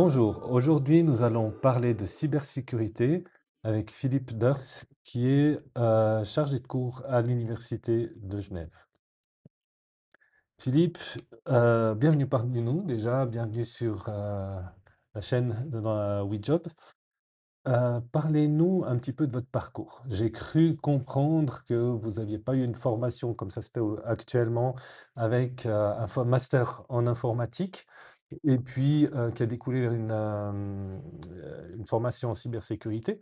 Bonjour, aujourd'hui nous allons parler de cybersécurité avec Philippe Dirks qui est chargé de cours à l'Université de Genève. Philippe, bienvenue parmi nous déjà, bienvenue sur la chaîne de WeJob. Parlez-nous un petit peu de votre parcours. J'ai cru comprendre que vous n'aviez pas eu une formation comme ça se fait actuellement avec master en informatique et puis qui a découlé vers une formation en cybersécurité.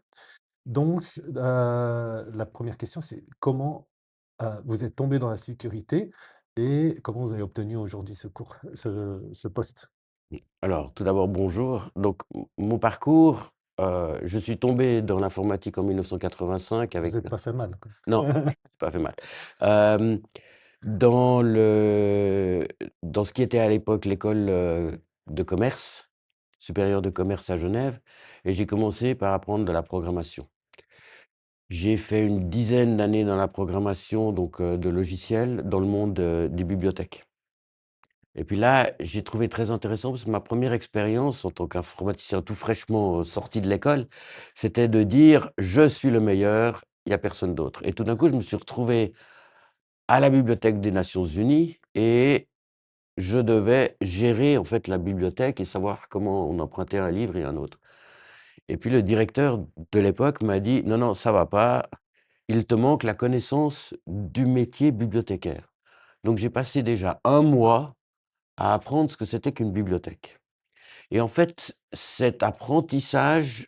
Donc, la première question, c'est comment vous êtes tombé dans la sécurité et comment vous avez obtenu aujourd'hui ce poste? Alors, tout d'abord, bonjour. Donc, mon parcours, je suis tombé dans l'informatique en 1985 Vous avec n'êtes pas fait mal, quoi. non, pas fait mal. Hem, dans le dans ce qui était à l'époque l'école, de commerce, supérieure de commerce à Genève, et j'ai commencé par apprendre de la programmation. J'ai fait une dizaine d'années dans la programmation, donc de logiciels dans le monde, des bibliothèques. Et puis là, j'ai trouvé très intéressant parce que ma première expérience en tant qu'informaticien tout fraîchement, sorti de l'école, c'était de dire: «Je suis le meilleur, il y a personne d'autre», et tout d'un coup, je me suis retrouvé à la Bibliothèque des Nations Unies et je devais gérer, en fait, la bibliothèque et savoir comment on empruntait un livre et un autre. Et puis le directeur de l'époque m'a dit: «Non, non, ça va pas, il te manque la connaissance du métier bibliothécaire». Donc j'ai passé déjà un mois à apprendre ce que c'était qu'une bibliothèque. Et en fait, cet apprentissage,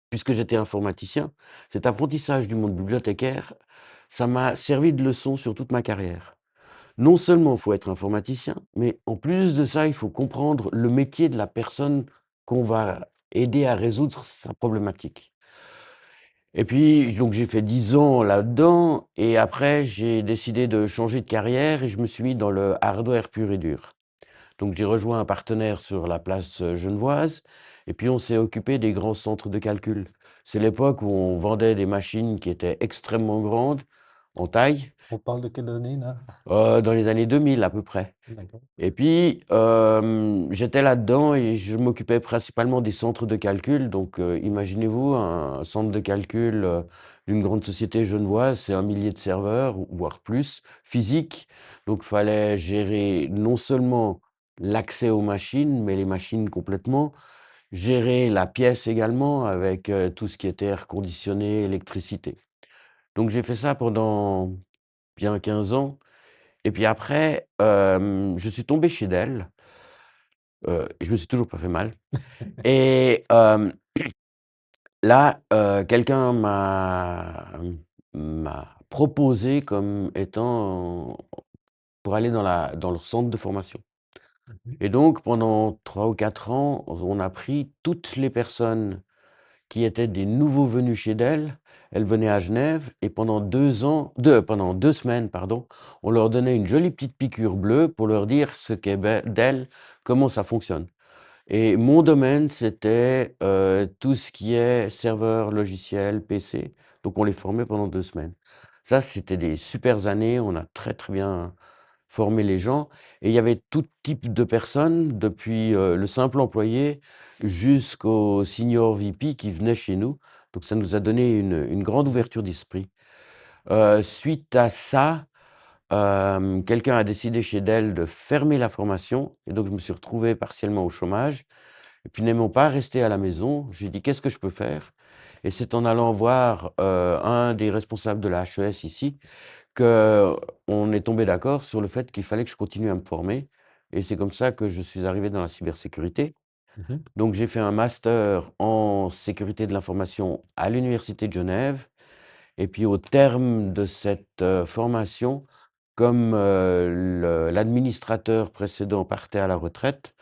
puisque j'étais informaticien, cet apprentissage du monde bibliothécaire, ça m'a servi de leçon sur toute ma carrière. Non seulement il faut être informaticien, mais en plus de ça, il faut comprendre le métier de la personne qu'on va aider à résoudre sa problématique. Et puis, donc j'ai fait 10 ans là-dedans et après j'ai décidé de changer de carrière et je me suis mis dans le hardware pur et dur. Donc j'ai rejoint un partenaire sur la place, genevoise, et puis on s'est occupé des grands centres de calcul. C'est l'époque où on vendait des machines qui étaient extrêmement grandes en taille, On parle de quelle année là? dans les années 2000 à peu près. D'accord. Et puis, j'étais là-dedans et je m'occupais principalement des centres de calcul. Donc, imaginez-vous un centre de calcul, d'une grande société genevoise, c'est 1 millier de serveurs, ou voire plus, physiques. Donc fallait gérer non seulement l'accès aux machines, mais les machines complètement, gérer la pièce également avec, tout ce qui était air conditionné, électricité. Donc j'ai fait ça pendant bien 15 ans et puis après, je suis tombé chez Dell. Je me suis toujours pas fait mal et là, quelqu'un m'a proposé comme étant pour aller dans leur centre de formation, Mmh. et donc pendant 3 ou 4 ans, on a pris toutes les personnes qui étaient des nouveaux venus chez Dell. Elles venaient à Genève et pendant 2 semaines, pardon, on leur donnait une jolie petite piqûre bleue pour leur dire ce qu'est Dell, comment ça fonctionne. Et mon domaine, c'était, tout ce qui est serveur, logiciel, PC, donc on les formait pendant 2 semaines. Ça, c'était des supers années, on a très, très bien formé les gens et il y avait tout type de personnes, depuis, le simple employé jusqu'au senior VP qui venaient chez nous, donc ça nous a donné une grande Mmh. ouverture d'esprit. Suite à ça, quelqu'un a décidé chez Dell de fermer la formation et donc je me suis retrouvé partiellement au chômage. Et puis n'aimant pas rester à la maison, j'ai dit: «Qu'est-ce que je peux faire?» Et c'est en allant voir, un des responsables de la HES ici, qu'on est tombé d'accord sur le fait qu'il fallait que je continue à me former, et c'est comme ça que je suis arrivé dans la cybersécurité. Mmh. Donc j'ai fait un master en sécurité de l'information à l'université de Genève, et puis au terme de cette, formation, comme, l'administrateur précédent partait à la retraite,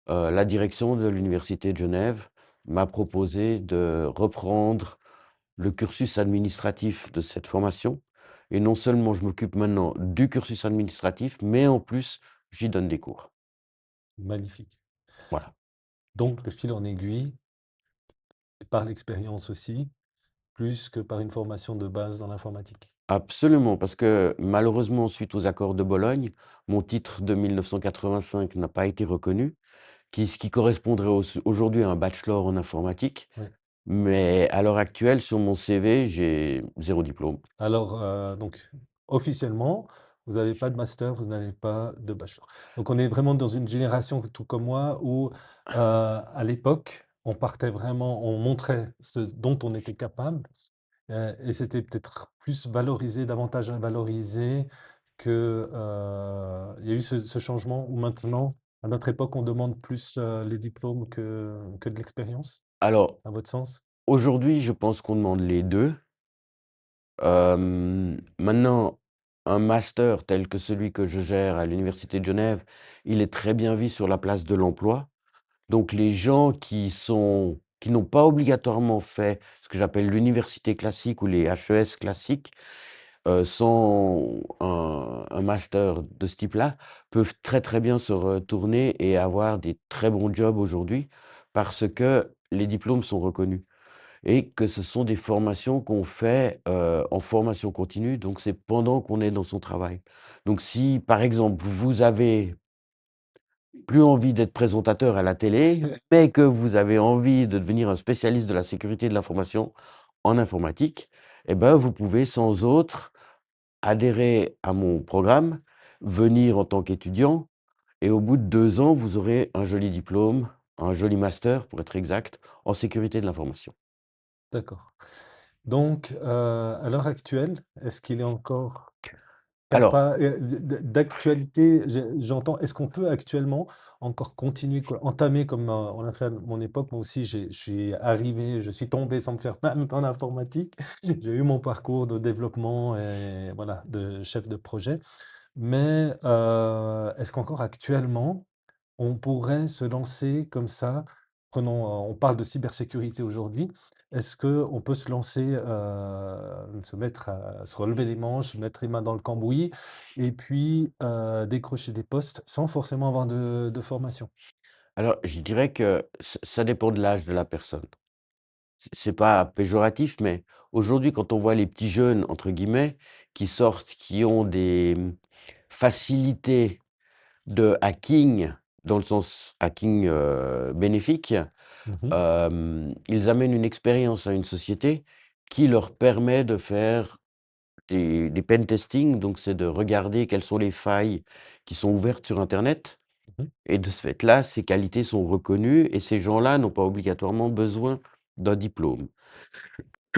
la direction de l'université de Genève m'a proposé de reprendre le cursus administratif de cette formation, et non seulement je m'occupe maintenant du cursus administratif, mais en plus j'y donne des cours. Magnifique. Voilà. Donc de fil en aiguille, par l'expérience aussi, plus que par une formation de base dans l'informatique. Absolument, parce que malheureusement, suite aux accords de Bologne, mon titre de 1985 n'a pas été reconnu, ce qui correspondrait aujourd'hui à un bachelor en informatique, Oui. mais à l'heure actuelle, sur mon CV, j'ai 0 diplôme. Alors, donc officiellement, vous n'avez pas de master, vous n'avez pas de bachelor. Donc on est vraiment dans une génération, tout comme moi, où, à l'époque, on partait vraiment on montrait ce dont on était capable, et c'était peut-être plus valorisé, davantage valorisé que, il y a eu ce changement où maintenant, à notre époque, on demande plus, les diplômes que de l'expérience, Alors, à votre sens? aujourd'hui, je pense qu'on demande les 2. Maintenant, un master tel que celui que je gère à l'université de Genève, il est très bien vu sur la place de l'emploi. Donc les gens qui n'ont pas obligatoirement fait ce que j'appelle l'université classique ou les HES classiques, sans un master de ce type-là, peuvent très, très bien se retourner et avoir des très bons jobs aujourd'hui parce que les diplômes sont reconnus et que ce sont des formations qu'on fait, en formation continue, donc c'est pendant qu'on est dans son travail. Donc si, par exemple, vous avez plus envie d'être présentateur à la télé, mais que vous avez envie de devenir un spécialiste de la sécurité de l'information en informatique, et ben, vous pouvez sans autre adhérer à mon programme, venir en tant qu'étudiant et au bout de 2 ans, vous aurez un joli diplôme, un joli master pour être exact, en sécurité de l'information. D'accord. Donc, à l'heure actuelle, est-ce qu'il est encore Alors d'actualité? J'entends, est-ce qu'on peut actuellement encore continuer, quoi, entamer comme, on a fait à mon époque? Moi aussi, je suis arrivé, je suis tombé sans me faire mal dans l'informatique. J'ai eu mon parcours de développement et voilà, de chef de projet. Mais, est-ce qu'encore actuellement, on pourrait se lancer comme ça? Prenons, on parle de cybersécurité aujourd'hui. Est-ce qu'on peut se lancer, se mettre à se relever les manches, mettre les mains dans le cambouis et puis, décrocher des postes sans forcément avoir de formation? alors, je dirais que ça dépend de l'âge de la personne. C'est pas péjoratif, mais aujourd'hui, quand on voit les «petits jeunes» entre guillemets, qui sortent, qui ont des, facilités de hacking, dans le sens hacking, bénéfique, Mmh. ils amènent une expérience à une société qui leur permet de faire des pen testing, donc c'est de regarder quelles sont les failles qui sont ouvertes sur internet Mmh. et de ce fait-là, ces qualités sont reconnues et ces gens-là n'ont pas obligatoirement besoin d'un diplôme.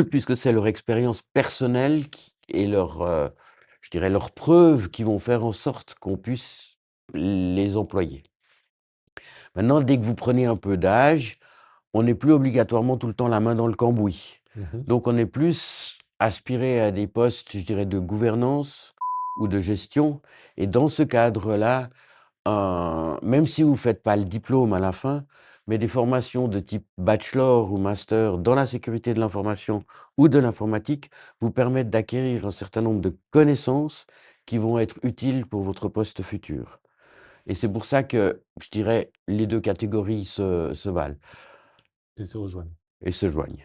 Puisque c'est leur expérience personnelle qui et leur, je dirais leurs preuves qui vont faire en sorte qu'on puisse les employer. Maintenant, dès que vous prenez un peu d'âge, on n'est plus obligatoirement tout le temps la main dans le cambouis. Mmh. Donc on est plus aspiré à des postes, je dirais, de gouvernance ou de gestion et dans ce cadre-là, même si vous ne faites pas le diplôme à la fin, mais des formations de type bachelor ou master dans la sécurité de l'information ou de l'informatique vous permettent d'acquérir un certain nombre de connaissances qui vont être utiles pour votre poste futur. Et c'est pour ça que, je dirais, les 2 catégories se valent Et se rejoignent. et se joignent.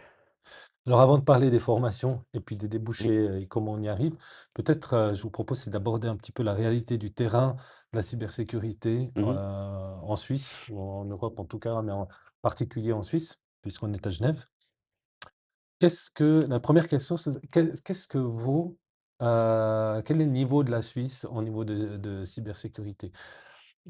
Alors avant de parler des formations et puis des Oui. débouchés, et comment on y arrive, peut-être, je vous propose, c'est d'aborder un petit peu la réalité du terrain de la cybersécurité, Mmh. en Suisse ou en Europe en tout cas, mais en particulier en Suisse, puisqu'on est à Genève. Qu'est-ce que la première question, c'est qu'est-ce que vaut, quel est le niveau de la Suisse en niveau de cybersécurité?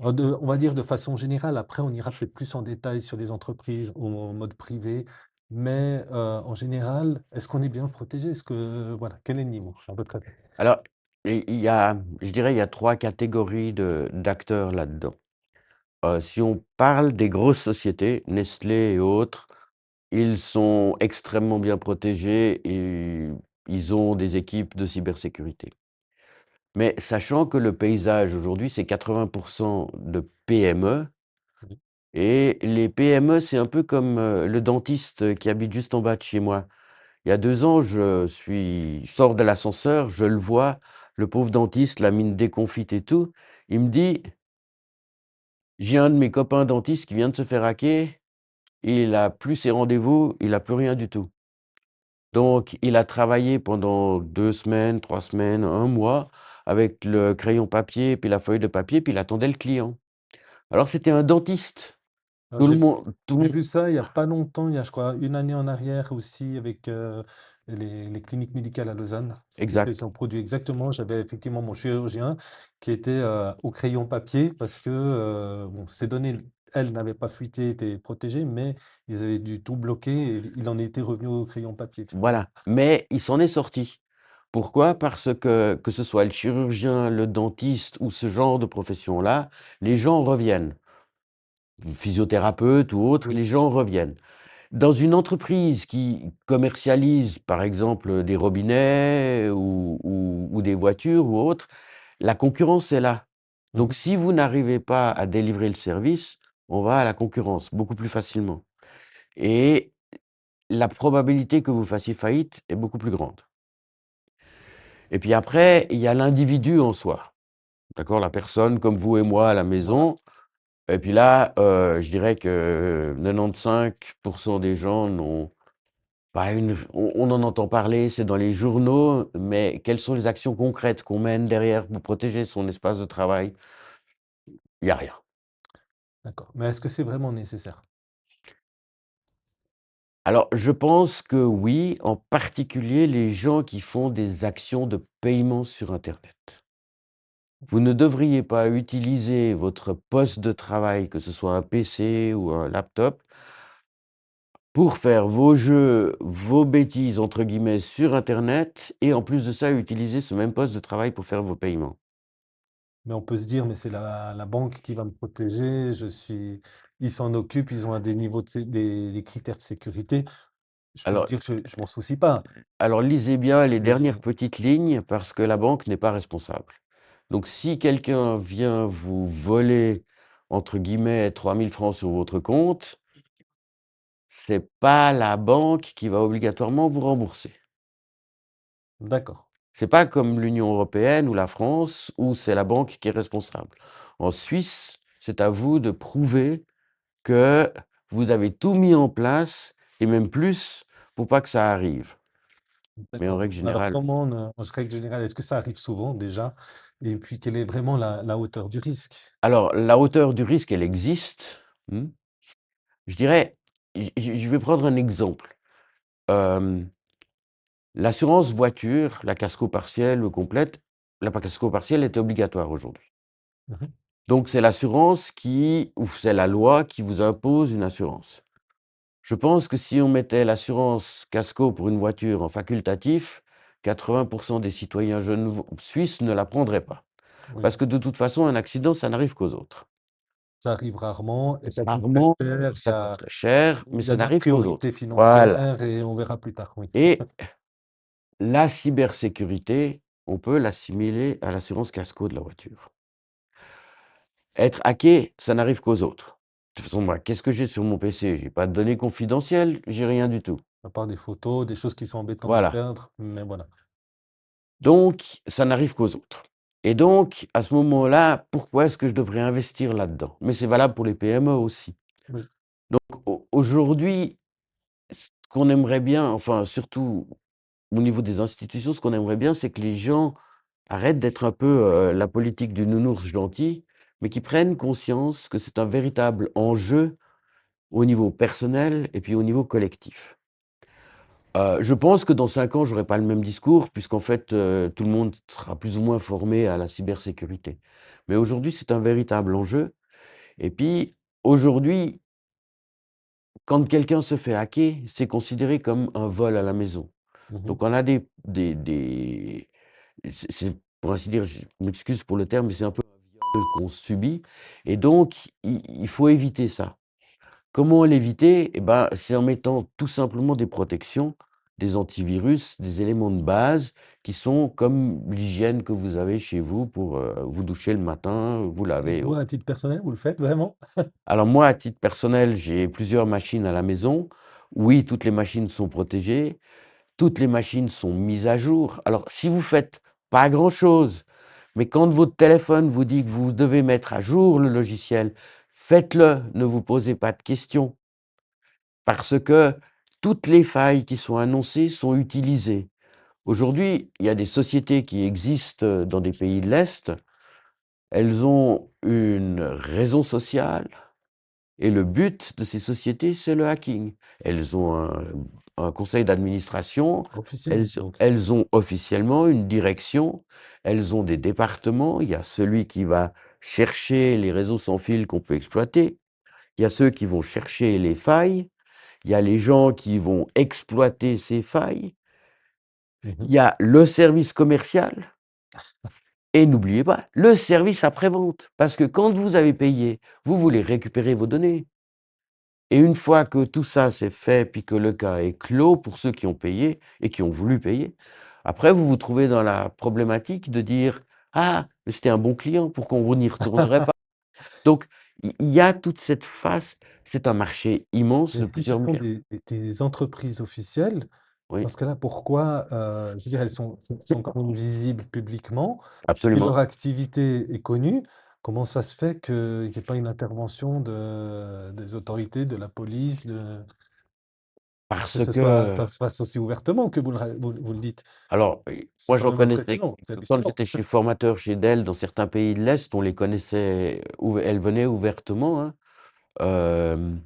On va dire de façon générale, après on ira peut-être plus en détail sur les entreprises ou en mode privé, mais en général, est-ce qu'on est bien protégé? Est-ce que voilà, quel est le niveau à votre avis? Alors, il y a, je dirais, il y a 3 catégories d'acteurs là-dedans. Si on parle des grosses sociétés, Nestlé et autres, ils sont extrêmement bien protégés et ils ont des équipes de cybersécurité. Mais sachant que le paysage aujourd'hui, c'est 80 de PME Oui. et les PME, c'est un peu comme, le dentiste qui habite juste en bas de chez moi. Il y a 2 ans, je sors de l'ascenseur, je le vois, le pauvre dentiste, la mine déconfite et tout. Il me dit: «J'ai un de mes copains dentistes qui vient de se faire hacker, il a plus ses rendez-vous, il a plus rien du tout». Donc il a travaillé pendant 2 semaines, 3 semaines, un mois avec le crayon papier, puis la feuille de papier, puis il attendait le client. Alors c'était un dentiste. Alors Tout le monde tout le j'ai monde vu ça il y a pas longtemps, il y a je crois une année en arrière aussi avec, les cliniques médicales à Lausanne. Ils exact. ont produit exactement, j'avais effectivement mon chirurgien qui était, au crayon papier parce que, bon ces données, elles n'avaient pas fuité, étaient protégées, mais ils avaient dû tout bloquer et il en était revenu au crayon papier effectivement. Voilà, mais il s'en est sorti. Pourquoi? Parce que ce soit le chirurgien, le dentiste ou ce genre de profession-là, les gens reviennent. Physiothérapeute ou autre, Oui. les gens reviennent. Dans une entreprise qui commercialise, par exemple, des robinets ou des voitures ou autre, la concurrence est là. Mmh Donc mh. si vous n'arrivez pas à délivrer le service, on va à la concurrence beaucoup plus facilement et la probabilité que vous fassiez faillite est beaucoup plus grande. Et puis après, il y a l'individu en soi, d'accord? La personne comme vous et moi à la Voilà. maison et puis là, je dirais que 95 des gens n'ont pas une on en entend parler, c'est dans les journaux, mais quelles sont les actions concrètes qu'on mène derrière pour protéger son espace de travail? Il y a rien. D'accord. Mais est-ce que c'est vraiment nécessaire? Alors je pense que oui, en particulier les gens qui font des actions de paiement sur internet. Vous ne devriez pas utiliser votre poste de travail, que ce soit un PC ou un laptop, pour faire vos jeux, vos «bêtises» entre guillemets sur internet et en plus de ça, utiliser ce même poste de travail pour faire vos paiements. Mais on peut se dire: «Mais c'est la banque qui va me protéger, je suis» ils s'en occupent, ils ont des niveaux de sé des critères de sécurité. Je peux me Alors dire: «Je m'en soucie pas». alors lisez bien les Mais dernières petites lignes parce que la banque n'est pas responsable. Donc si quelqu'un vient vous «voler» entre guillemets 3 000 francs sur votre compte, c'est pas la banque qui va obligatoirement vous rembourser. d'accord, C'est pas comme l'Union européenne ou la France où c'est la banque qui est responsable. En Suisse, c'est à vous de prouver que vous avez tout mis en place et même plus pour pas que ça arrive. Mais en d'accord. règle Mais alors générale comment en règle générale, est-ce que ça arrive souvent déjà? Et puis quelle est vraiment la hauteur du risque? alors la hauteur du risque, elle existe, mmh. Je dirais, je vais prendre un exemple. Hem, L'assurance voiture, la casco partielle ou complète, la casco partielle est obligatoire aujourd'hui. Mmh mh. Donc c'est l'assurance qui ou c'est la loi qui vous impose une assurance. Je pense que si on mettait l'assurance casco pour une voiture en facultatif, 80 des citoyens jeunes suisses ne la prendraient pas. Oui, Parce que de toute façon, un accident, ça n'arrive qu'aux autres. ça arrive rarement et ça coûte très Rarement, cher, ça coûte très cher, mais il y a ça d'autres n'arrive qu'aux priorités autres. Voilà financières et on verra plus tard, oui. et la cybersécurité, on peut l'assimiler à l'assurance casco de la voiture. Être hacké, ça n'arrive qu'aux autres. De toute façon, moi, qu'est-ce que j'ai sur mon PC? J'ai pas de données confidentielles, j'ai rien du tout. À part des photos, des choses qui sont embêtantes à Voilà. perdre, mais voilà. Donc ça n'arrive qu'aux autres et donc à ce moment-là, pourquoi est-ce que je devrais investir là-dedans? Mais c'est valable pour les PME aussi. Oui. Aujourd'hui, ce qu'on aimerait bien, enfin surtout au niveau des institutions, ce qu'on aimerait bien, c'est que les gens arrêtent d'être un peu, la politique du nounours gentil, mais qu'ils prennent conscience que c'est un véritable enjeu au niveau personnel et puis au niveau collectif. Je pense que dans 5 ans, j'aurai pas le même discours puisqu'en fait, tout le monde sera plus ou moins formé à la cybersécurité. Mais aujourd'hui, c'est un véritable enjeu et puis aujourd'hui, quand quelqu'un se fait hacker, c'est considéré comme un vol à la maison. Mmh mh. Donc on a des c'est pour ainsi dire, je m'excuse pour le terme, mais c'est un peu un viol qu'on subit et donc il faut éviter ça. Comment l'éviter? Eh ben, c'est en mettant tout simplement des protections, des antivirus, des éléments de base qui sont comme l'hygiène que vous avez chez vous pour, vous doucher le matin, vous laver et Vous, autres. à titre personnel, vous le faites vraiment? Alors moi, à titre personnel, j'ai plusieurs machines à la maison. Oui, toutes les machines sont protégées, toutes les machines sont mises à jour. Alors si vous faites pas grand-chose, mais quand votre téléphone vous dit que vous devez mettre à jour le logiciel, faites-le, ne vous posez pas de questions. Parce que toutes les failles qui sont annoncées sont utilisées. Aujourd'hui, il y a des sociétés qui existent, dans des pays de l'Est. Elles ont une raison sociale, et le but de ces sociétés, c'est le hacking. Elles ont un conseil d'administration, Officiellement donc. elles ont officiellement une direction, elles ont des départements. Il y a celui qui va chercher les réseaux sans fil qu'on peut exploiter, il y a ceux qui vont chercher les failles, il y a les gens qui vont exploiter ces failles, Mmh. il y a le service commercial et n'oubliez pas, le service après-vente. Parce que quand vous avez payé, vous voulez récupérer vos données. Et une fois que tout ça c'est fait, puis que le cas est clos pour ceux qui ont payé et qui ont voulu payer, après vous vous trouvez dans la problématique de dire: «Ah, mais c'était un bon client, pourquoi on n'y retournerait pas?» Donc il y a toute cette phase, c'est un marché immense Mais de si ce plusieurs sont milliards. des entreprises officielles, dans Oui, ce cas-là, pourquoi, je veux dire, elles sont quand même visibles publiquement. Si absolument. leur activité est connue, comment ça se fait qu'il n'y ait pas une intervention des autorités, de la police, pour que Parce ça que se fasse aussi ouvertement que vous le dites? alors, C'est moi quand j'en même connaissais impressionnant, c'est quand hallucinant. j'étais chez formateur chez Dell dans certains pays de l'Est, on les connaissait elles venaient ouvertement, hein. Hem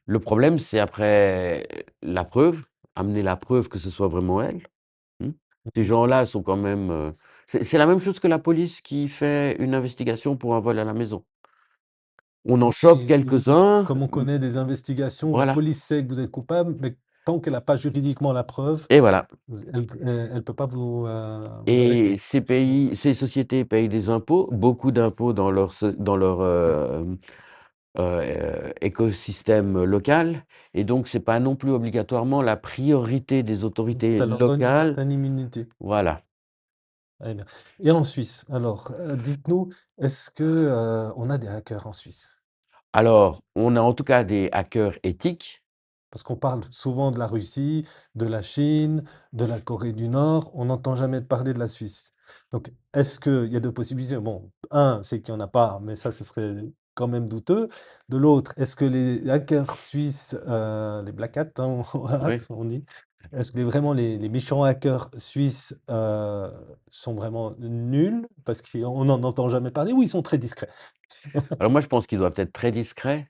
Le problème, c'est après la preuve, amener la preuve que ce soit vraiment elle, mmh. Ces Mmh. gens-là sont quand même, c'est la même chose que la police qui fait une investigation pour un vol à la maison. On en Oui, chope quelques-uns, comme on connaît des investigations, la voilà, police sait que vous êtes coupable, mais tant qu'elle n'a pas juridiquement la preuve, et voilà, elle peut pas vous et arrêter. ces pays ces sociétés payent des impôts, beaucoup d'impôts dans leur, écosystème local, et donc c'est pas non plus obligatoirement la priorité des autorités Ça leur donne une locales, certaine immunité. voilà. Très bien. Et en Suisse, alors, dites-nous, est-ce que, on a des hackers en Suisse? Alors, on a en tout cas des hackers éthiques. Parce qu'on parle souvent de la Russie, de la Chine, de la Corée du Nord, on n'entend jamais parler de la Suisse. Donc, est-ce qu'il y a 2 possibilités? Bon, un, c'est qu'il y en a pas, mais ça, ce serait quand même douteux. De l'autre, est-ce que les hackers suisses, les black hats, hein, Oui. on dit, est-ce que vraiment les méchants hackers suisses, sont vraiment nuls? Parce qu'on n'en entend jamais parler ou ils sont très discrets? Alors moi, je pense qu'ils doivent être très discrets.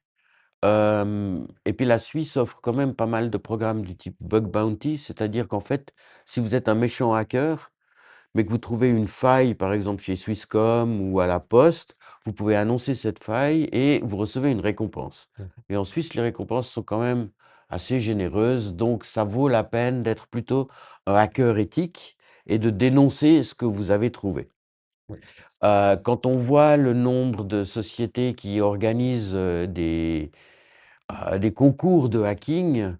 Et puis la Suisse offre quand même pas mal de programmes du type bug bounty, c'est-à-dire qu'en fait, si vous êtes un méchant hacker, mais que vous trouvez une faille, par exemple chez Swisscom ou à la Poste, vous pouvez annoncer cette faille et vous recevez une récompense. Mmh. Et en Suisse, les récompenses sont quand même assez généreuses, donc ça vaut la peine d'être plutôt un hacker éthique et de dénoncer ce que vous avez trouvé. Oui. Quand on voit le nombre de sociétés qui organisent, des concours de hacking,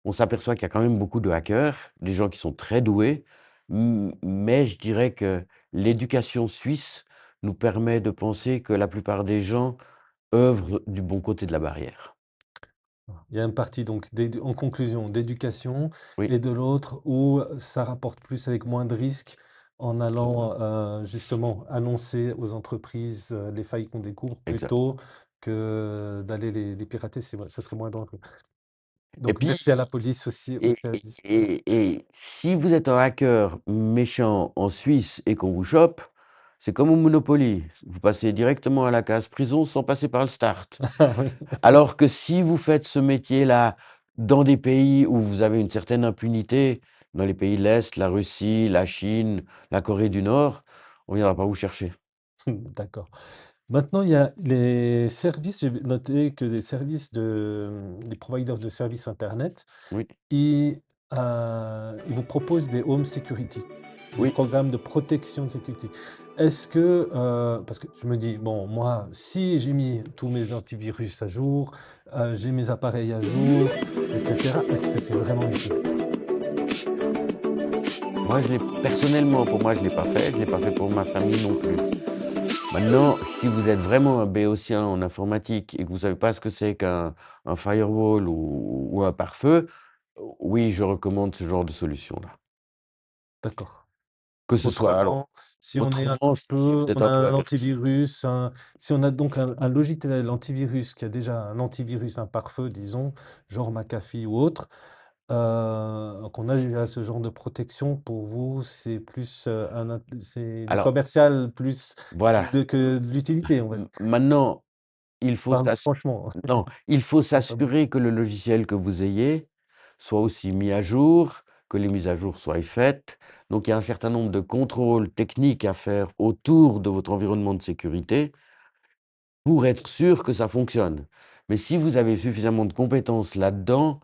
on s'aperçoit qu'il y a quand même beaucoup de hackers, des gens qui sont très doués, mais je dirais que l'éducation suisse nous permet de penser que la plupart des gens œuvrent du bon côté de la barrière. Il y a une partie donc en conclusion, d'éducation Oui, et de l'autre où ça rapporte plus avec moins de risques en allant, justement annoncer aux entreprises, les failles qu'on découvre exact. plutôt que d'aller les pirater, ça serait moins dangereux. Et Donc puis merci à la police aussi, aux et services. si vous êtes un hacker méchant en Suisse et qu'on vous chope, c'est comme au Monopoly, vous passez directement à la case prison sans passer par le start. Ah oui. Alors que si vous faites ce métier-là dans des pays où vous avez une certaine impunité, dans les pays de l'Est, la Russie, la Chine, la Corée du Nord, on viendra pas vous chercher. D'accord. Maintenant, il y a les services, j'ai noté que les services les providers de services internet, Oui, ils, ils vous proposent des home security, des oui. programmes de protection de sécurité. Est-ce que, parce que je me dis: «Bon, moi, si j'ai mis tous mes antivirus à jour, j'ai mes appareils à jour et cetera», est-ce que c'est vraiment utile? Moi, je l'ai personnellement, pour moi, je l'ai pas fait, je l'ai pas fait pour ma famille non plus. Maintenant, si vous êtes vraiment un béotien en informatique et que vous savez pas ce que c'est qu'un firewall ou un pare-feu, oui, je recommande ce genre de solution-là. D'accord. Que ce soit alors Autrement, si on est un autrement, si vous êtes on un a peu un averti. antivirus, si on a donc un logiciel antivirus qui a déjà un antivirus, un pare-feu, disons, genre McAfee ou autre, qu'on a déjà ce genre de protection, pour vous, c'est plus, c'est du Alors commercial plus voilà. que de l'utilité, on va dire. Maintenant, il faut Parle s'ass franchement, non, il faut c'est pas bon. s'assurer que le logiciel que vous ayez soit aussi mis à jour, que les mises à jour soient faites. Donc il y a un certain nombre de contrôles techniques à faire autour de votre environnement de sécurité pour être sûr que ça fonctionne. Mais si vous avez suffisamment de compétences là-dedans,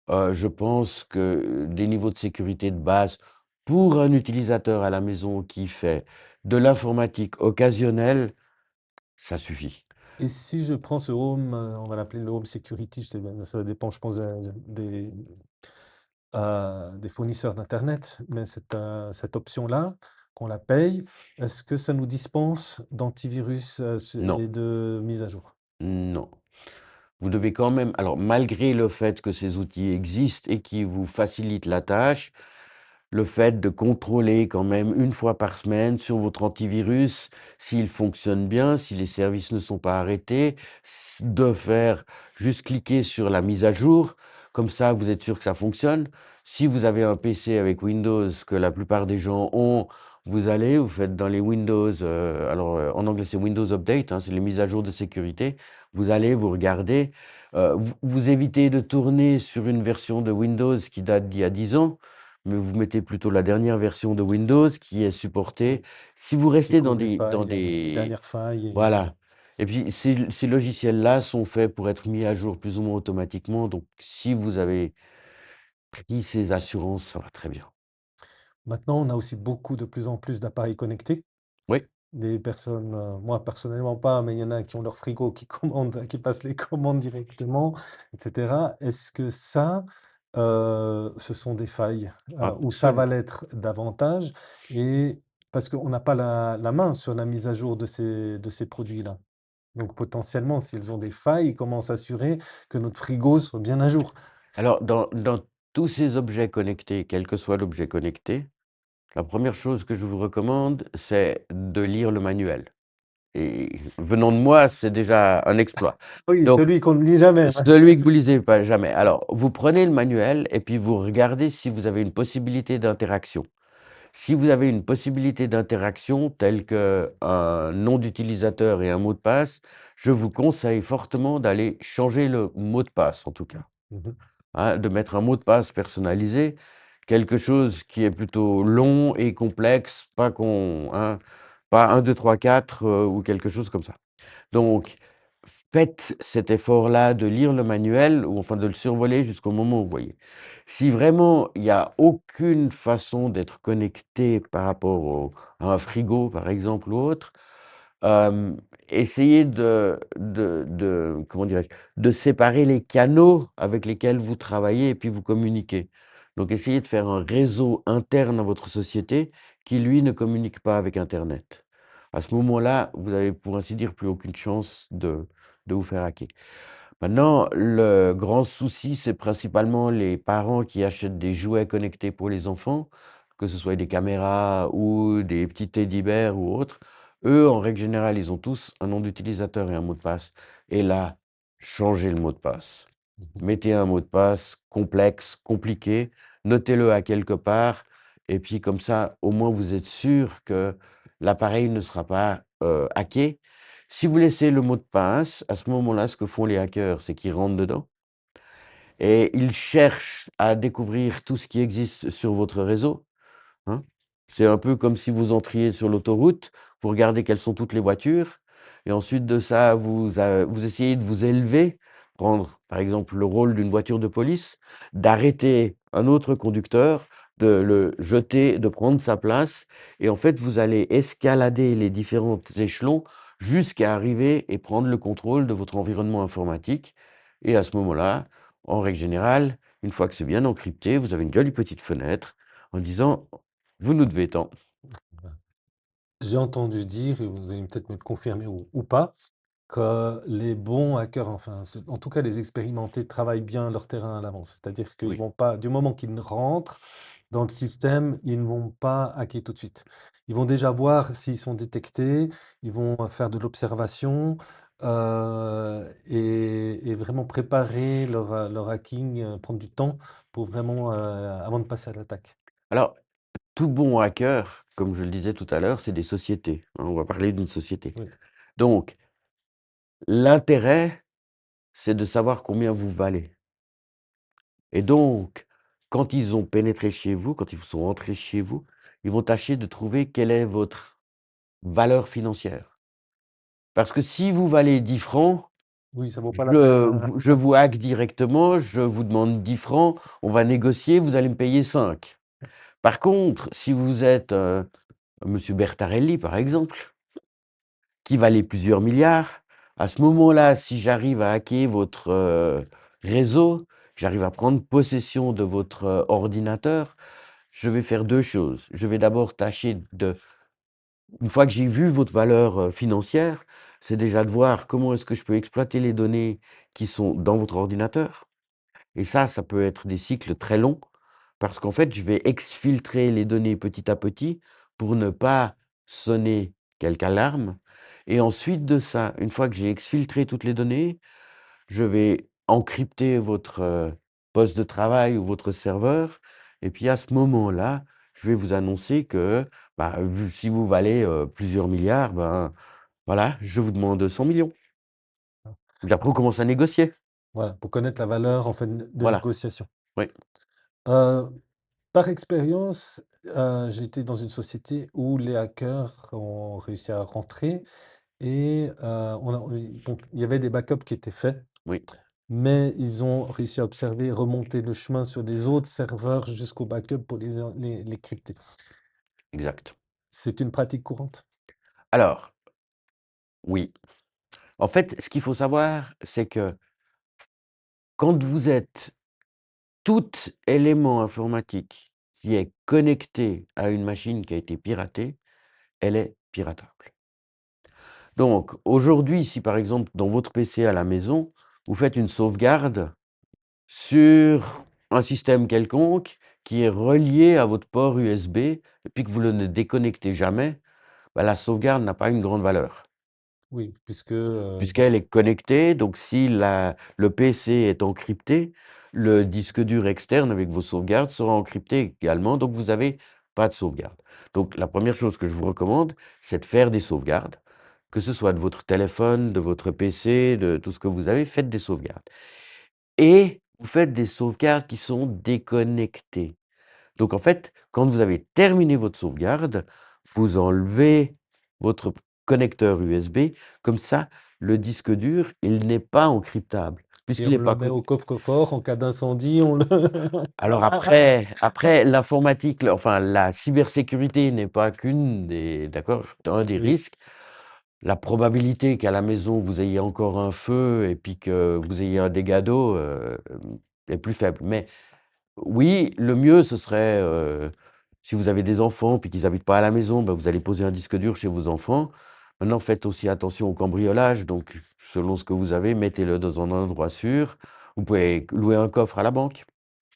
je pense que des niveaux de sécurité de base pour un utilisateur à la maison qui fait de l'informatique occasionnelle, ça suffit. Et si je prends ce home, on va l'appeler le home security, je sais pas, ça dépend, je pense, des fournisseurs d'internet, mais cette option-là, qu'on la paye, est-ce que ça nous dispense d'antivirus, Non, et de mise à jour? non. Vous devez quand même, alors malgré le fait que ces outils existent et qui vous facilitent la tâche, le fait de contrôler quand même une fois par semaine sur votre antivirus s'il fonctionne bien, si les services ne sont pas arrêtés, de faire juste cliquer sur la mise à jour, comme ça vous êtes sûr que ça fonctionne. Si vous avez un PC avec Windows, que la plupart des gens ont, vous faites dans les Windows, en anglais c'est Windows Update, hein, c'est les mises à jour de sécurité, vous regardez, vous évitez de tourner sur une version de Windows qui date d'il y a 10 ans, mais vous mettez plutôt la dernière version de Windows qui est Oui, supportée. Si vous qui restez couvre les failles, les dernières failles et voilà, et puis ces logiciels-là sont faits pour être mis à jour plus ou moins automatiquement, donc si vous avez pris ces assurances, ça va très bien. maintenant, on a aussi beaucoup de plus en plus d'appareils connectés. Oui, Des personnes, moi personnellement pas, mais il y en a qui ont leur frigo qui commandent, qui passent les commandes directement, et cetera. Est-ce que ça, ce sont des failles, ou ça va absolument. l'être davantage? Et parce qu'on n'a pas la main sur la mise à jour de ces produits-là. Donc potentiellement, s'ils ont des failles, comment s'assurer que notre frigo soit bien à jour? Alors dans tous ces objets connectés, quel que soit l'objet connecté, la première chose que je vous recommande, c'est de lire le manuel et venant de moi, c'est déjà un exploit. Oui, Donc celui qu'on ne lit jamais, ouais. celui que vous lisez pas jamais. Alors, vous prenez le manuel et puis vous regardez si vous avez une possibilité d'interaction. Si vous avez une possibilité d'interaction telle qu'un nom d'utilisateur et un mot de passe, je vous conseille fortement d'aller changer le mot de passe, en tout cas, Mmh. hein, de mettre un mot de passe personnalisé, quelque chose qui est plutôt long et complexe, pas 1, 2, 3, 4 ou quelque chose comme ça. Donc, faites cet effort-là de lire le manuel ou enfin de le survoler jusqu'au moment où vous voyez. Si vraiment il y a aucune façon d'être connecté par rapport à un frigo, par exemple, ou autre, essayez comment dirais-je? De séparer les canaux avec lesquels vous travaillez et puis vous communiquez. Donc essayez de faire un réseau interne à votre société qui, lui, ne communique pas avec internet. À ce moment-là, vous avez, pour ainsi dire, plus aucune chance de vous faire hacker. Maintenant, le grand souci, c'est principalement les parents qui achètent des jouets connectés pour les enfants, que ce soit des caméras ou des petits teddy-bears ou autres. Eux, en règle générale, ils ont tous un nom d'utilisateur et un mot de passe. Et là, changez le mot de passe. Mmh. Mettez un mot de passe complexe, compliqué, notez-le à quelque part, et puis comme ça, au moins, vous êtes sûr que l'appareil ne sera pas hacké. Si vous laissez le mot de passe, à ce moment-là, ce que font les hackers, c'est qu'ils rentrent dedans et ils cherchent à découvrir tout ce qui existe sur votre réseau. Hein. C'est un peu comme si vous entriez sur l'autoroute, vous regardez quelles sont toutes les voitures et ensuite de ça, vous essayez de vous élever, prendre par exemple le rôle d'une voiture de police, d'arrêter un autre conducteur, de le jeter, de prendre sa place et en fait, vous allez escalader les différents échelons jusqu'à arriver et prendre le contrôle de votre environnement informatique et à ce moment-là, en règle générale, une fois que c'est bien encrypté, vous avez une jolie petite fenêtre en disant: «Vous nous devez tant». J'ai entendu dire, et vous allez peut-être me le confirmer ou pas, que les bons hackers, enfin, en tout cas les expérimentés, travaillent bien leur terrain à l'avance. C'est-à-dire qu'ils Oui. vont pas, du moment qu'ils rentrent dans le système, ils ne vont pas hacker tout de suite. Ils vont déjà voir s'ils sont détectés, ils vont faire de l'observation, et vraiment préparer leur hacking, prendre du temps pour vraiment, avant de passer à l'attaque. Alors, tout bon hacker, comme je le disais tout à l'heure, c'est des sociétés, hein, on va parler d'une société. Oui. Donc, L'intérêt, c'est de savoir combien vous valez et donc quand ils ont pénétré chez vous, quand ils sont entrés chez vous, ils vont tâcher de trouver quelle est votre valeur financière. Parce que si vous valez 10 francs, Oui, ça vaut pas la peine, je vous hack directement, je vous demande 10 francs, on va négocier, vous allez me payer 5. Par contre, si vous êtes, monsieur Bertarelli, par exemple, qui valait plusieurs milliards, à ce moment-là, si j'arrive à hacker votre, réseau, j'arrive à prendre possession de votre, ordinateur, je vais faire 2 choses. Je vais d'abord tâcher de une fois que j'ai vu votre valeur, financière, c'est déjà de voir comment est-ce que je peux exploiter les données qui sont dans votre ordinateur et ça peut être des cycles très longs parce qu'en fait, je vais exfiltrer les données petit à petit pour ne pas sonner quelque alarme et ensuite de ça, une fois que j'ai exfiltré toutes les données, je vais encrypter votre, poste de travail ou votre serveur et puis à ce moment-là, je vais vous annoncer que, bah, vu si vous valez, plusieurs milliards, ben, voilà, je vous demande 100 millions. Puis après on commence à négocier. voilà, pour connaître la valeur, en fait, de Voilà, négociation. oui, Heu, Par expérience, j'étais dans une société où les hackers ont réussi à rentrer et on a oui, donc il y avait des backups qui étaient faits, oui, mais ils ont réussi à observer, remonter le chemin sur des autres serveurs jusqu'au backup pour les crypter. exact. C'est une pratique courante? Alors, oui, en fait, ce qu'il faut savoir, c'est que quand vous êtes tout élément informatique qui est connecté à une machine qui a été piratée, elle est piratable. Donc aujourd'hui, si par exemple dans votre PC à la maison, vous faites une sauvegarde sur un système quelconque qui est relié à votre port USB et puis que vous le ne déconnectez jamais, bah, la sauvegarde n'a pas une grande valeur. Oui, puisque, Puisqu'elle est connectée, donc si le PC est encrypté, le disque dur externe avec vos sauvegardes sera encrypté également, donc vous n'avez pas de sauvegarde. Donc la première chose que je vous recommande, c'est de faire des sauvegardes, que ce soit de votre téléphone, de votre PC, de tout ce que vous avez, faites des sauvegardes et vous faites des sauvegardes qui sont déconnectées. Donc en fait, quand vous avez terminé votre sauvegarde, vous enlevez votre connecteur USB, comme ça, le disque dur, il n'est pas encryptable, et puisqu'il on n'est le pas met au connecté. coffre-fort en cas d'incendie, on le Alors après l'informatique, enfin la cybersécurité n'est pas qu'une des d'accord? Un des oui, risques. La probabilité qu'à la maison vous ayez encore un feu et puis que vous ayez un dégât d'eau, est plus faible. Mais oui, le mieux, ce serait, si vous avez des enfants puis qu'ils habitent pas à la maison, bah, vous allez poser un disque dur chez vos enfants. Maintenant, faites aussi attention au cambriolage, donc selon ce que vous avez, mettez-le dans un endroit sûr. Vous pouvez louer un coffre à la banque,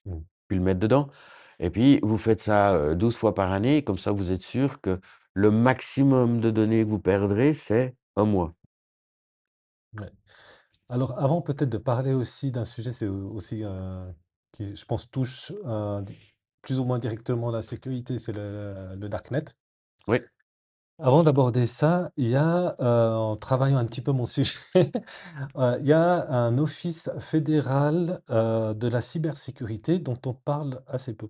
mmh, puis le mettre dedans et puis vous faites ça, 12 fois par année, comme ça vous êtes sûr que le maximum de données que vous perdrez, c'est un mois. ouais. Alors avant peut-être de parler aussi d'un sujet, c'est aussi, qui je pense touche, plus ou moins directement la sécurité, c'est le darknet. Oui, Avant d'aborder ça, il y a, en travaillant un petit peu mon sujet, il y a un office fédéral, de la cybersécurité dont on parle assez peu.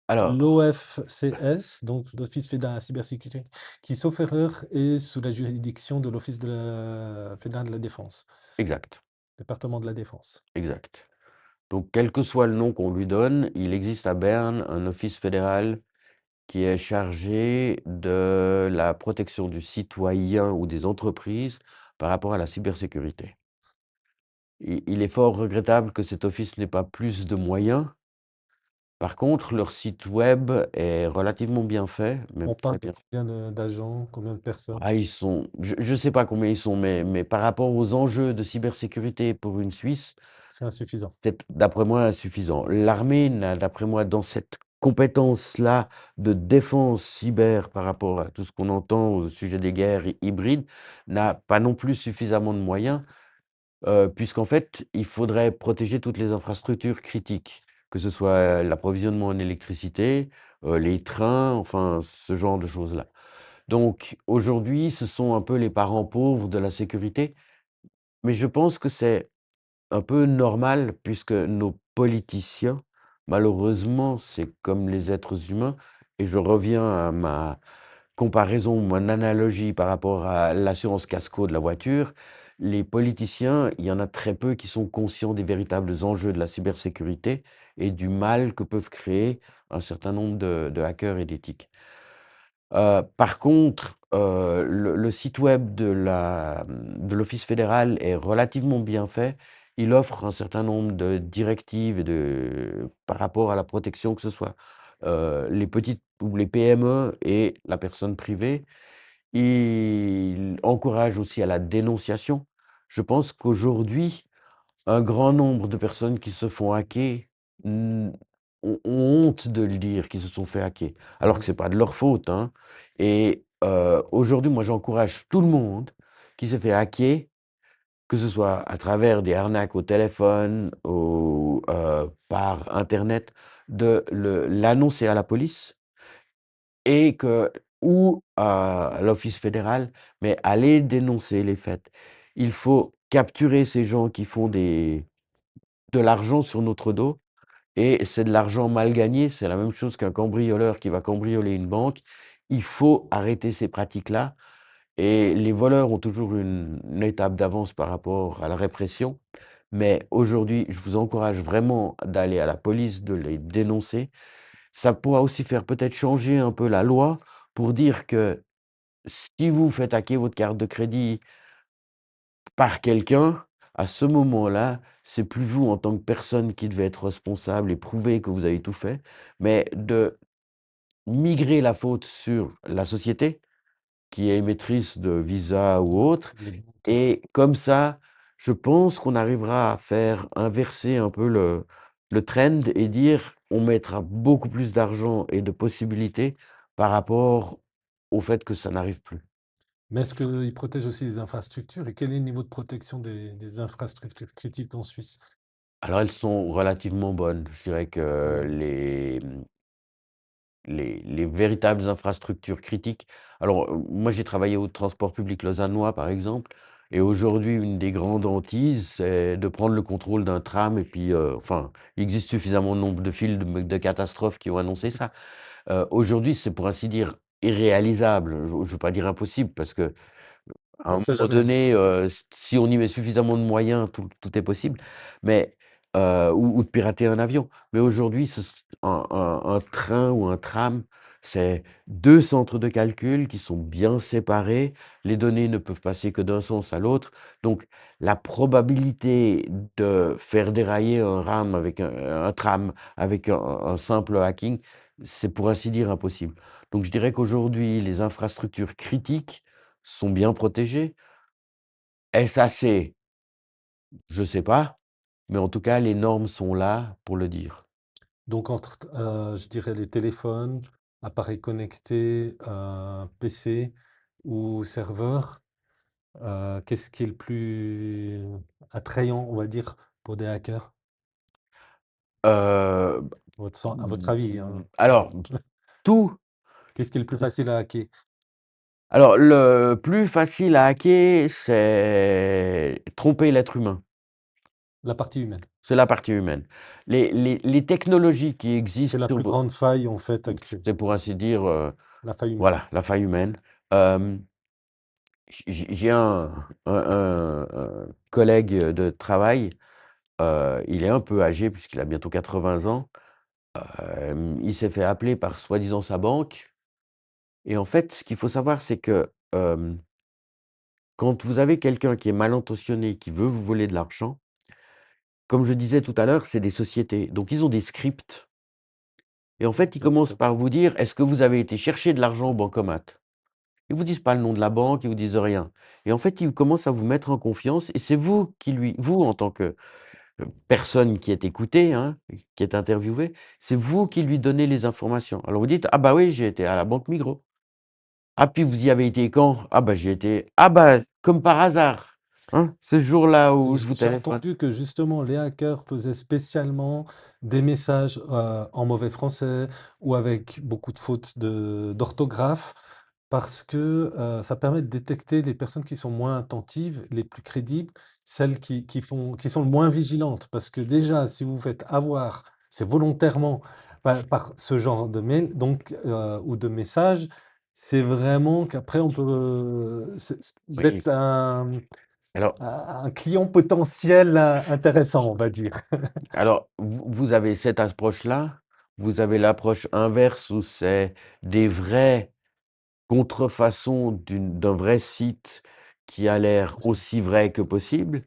alors L'OFCS, donc l'Office fédéral de la cybersécurité, qui, sauf erreur, est sous la juridiction de l'Office de la fédéral de la défense, exact, département de la défense. exact. Donc quel que soit le nom qu'on lui donne, il existe à Berne un office fédéral qui est chargé de la protection du citoyen ou des entreprises par rapport à la cybersécurité. Il est fort regrettable que cet office n'ait pas plus de moyens. Par contre, leur site web est relativement bien fait, même On très parle de bien fait. combien d'agents, combien de personnes? Ah, ils sont je sais pas combien ils sont, mais par rapport aux enjeux de cybersécurité pour une Suisse, C'est insuffisant. c'est d'après moi insuffisant. L'armée n'a, d'après moi, dans cette compétence-là de défense cyber par rapport à tout ce qu'on entend au sujet des guerres hybrides, n'a pas non plus suffisamment de moyens, puisqu'en fait, il faudrait protéger toutes les infrastructures critiques, que ce soit l'approvisionnement en électricité, les trains, enfin ce genre de choses-là. Donc aujourd'hui, ce sont un peu les parents pauvres de la sécurité, mais je pense que c'est un peu normal puisque nos politiciens, malheureusement, c'est comme les êtres humains et je reviens à ma comparaison, mon analogie par rapport à l'assurance casco de la voiture. Les politiciens, il y en a très peu qui sont conscients des véritables enjeux de la cybersécurité et du mal que peuvent créer un certain nombre de hackers et d'éthiques. Par contre, le site web de l'Office fédéral est relativement bien fait. Il offre un certain nombre de directives et par rapport à la protection, que ce soit, les petites ou les PME et la personne privée. Il encourage aussi à la dénonciation. Je pense qu'aujourd'hui, un grand nombre de personnes qui se font hacker, mmh, ont honte de le dire qu'ils se sont fait hacker, alors que Mmh. c'est pas de leur faute, hein. Et aujourd'hui, moi, j'encourage tout le monde qui se fait hacker, que ce soit à travers des arnaques au téléphone ou par internet, de l'annoncer à la police et que ou à l'office fédéral, mais aller dénoncer les faits. Il faut capturer ces gens qui font de l'argent sur notre dos et c'est de l'argent mal gagné. C'est la même chose qu'un cambrioleur qui va cambrioler une banque. Il faut arrêter ces pratiques-là et les voleurs ont toujours une étape d'avance par rapport à la répression. Mais aujourd'hui, je vous encourage vraiment d'aller à la police, de les dénoncer. Ça pourra aussi faire peut-être changer un peu la loi pour dire que si vous faites hacker votre carte de crédit par quelqu'un, à ce moment-là, c'est plus vous en tant que personne qui devez être responsable et prouver que vous avez tout fait, mais de migrer la faute sur la société qui est émettrice de Visa ou autre Les banques, ouais. et comme ça, je pense qu'on arrivera à faire inverser un peu le trend et dire: «On mettra beaucoup plus d'argent et de possibilités par rapport au fait que ça n'arrive plus». Mais est-ce qu'ils protègent aussi les infrastructures et quel est le niveau de protection des infrastructures critiques en Suisse? Alors elles sont relativement bonnes. Je dirais que Mmh. les véritables infrastructures critiques alors, moi j'ai travaillé au transport public lausannois, par exemple et aujourd'hui une des grandes hantises, c'est de prendre le contrôle d'un tram et puis, enfin, il existe suffisamment de nombre de films de catastrophes qui ont annoncé ça. Aujourd'hui, c'est pour ainsi dire irréalisable. Je ne veux pas dire impossible parce que à On un sait moment jamais. donné, si on y met suffisamment de moyens, tout est possible, mais ou de pirater un avion. Mais aujourd'hui, ce s un train ou un tram, c'est 2 centres de calcul qui sont bien séparés. Les données ne peuvent passer que d'un sens à l'autre. Donc la probabilité de faire dérailler un tram avec un simple hacking, c'est pour ainsi dire impossible. Donc je dirais qu'aujourd'hui, les infrastructures critiques sont bien protégés. Est-ce assez? Je sais pas, mais en tout cas, les normes sont là pour le dire. Donc entre je dirais les téléphones, appareils connectés, PC ou serveurs, qu'est-ce qui est le plus attrayant, on va dire, pour des hackers? Heu, À votre avis, hein? alors tout Qu'est-ce qui est le plus facile à hacker? alors le plus facile à hacker, c'est tromper l'être humain. La partie humaine. C'est la partie humaine. Les technologies qui C'est existent la sur plus vo grande faille, en fait, actuelle, c'est pour ainsi dire, la faille humaine. voilà, la faille humaine. Hem, j'ai un collègue, de travail, il est un peu âgé puisqu'il a bientôt 80 ans. Il s'est fait appeler par soi-disant sa banque et en fait, ce qu'il faut savoir, c'est que, quand vous avez quelqu'un qui est mal intentionné, qui veut vous voler de l'argent, comme je disais tout à l'heure, c'est des sociétés, donc ils ont des scripts et en fait, ils Tout commencent à fait. par vous dire: «Est-ce que vous avez été chercher de l'argent au bancomat?» Ils vous disent pas le nom de la banque, ils vous disent rien et en fait, ils commencent à vous mettre en confiance et c'est vous en tant que, personne qui est écoutée, hein, qui est interviewée, c'est vous qui lui donnez les informations. Alors vous dites: «Ah bah oui, j'ai été à la banque Migros». Ah puis vous y avez été quand? Ah bah j'y étais ah bah comme par hasard, hein, ce jour-là où je vous J'ai téléphone. entendu que justement les hackers faisaient spécialement des messages, en mauvais français ou avec beaucoup de fautes d'orthographe parce que, ça permet de détecter les personnes qui sont moins attentives, les plus crédibles, celles qui sont le moins vigilantes. Parce que déjà, si vous vous faites avoir, c'est volontairement par ce genre de mail donc ou de message, c'est vraiment qu'après on peut, vous Oui, êtes alors un client potentiel, intéressant, on va dire. alors vous avez cette approche-là, vous avez l'approche inverse où c'est des vraies contrefaçons d'un vrai site qui a l'air Aussi. aussi vrai que possible.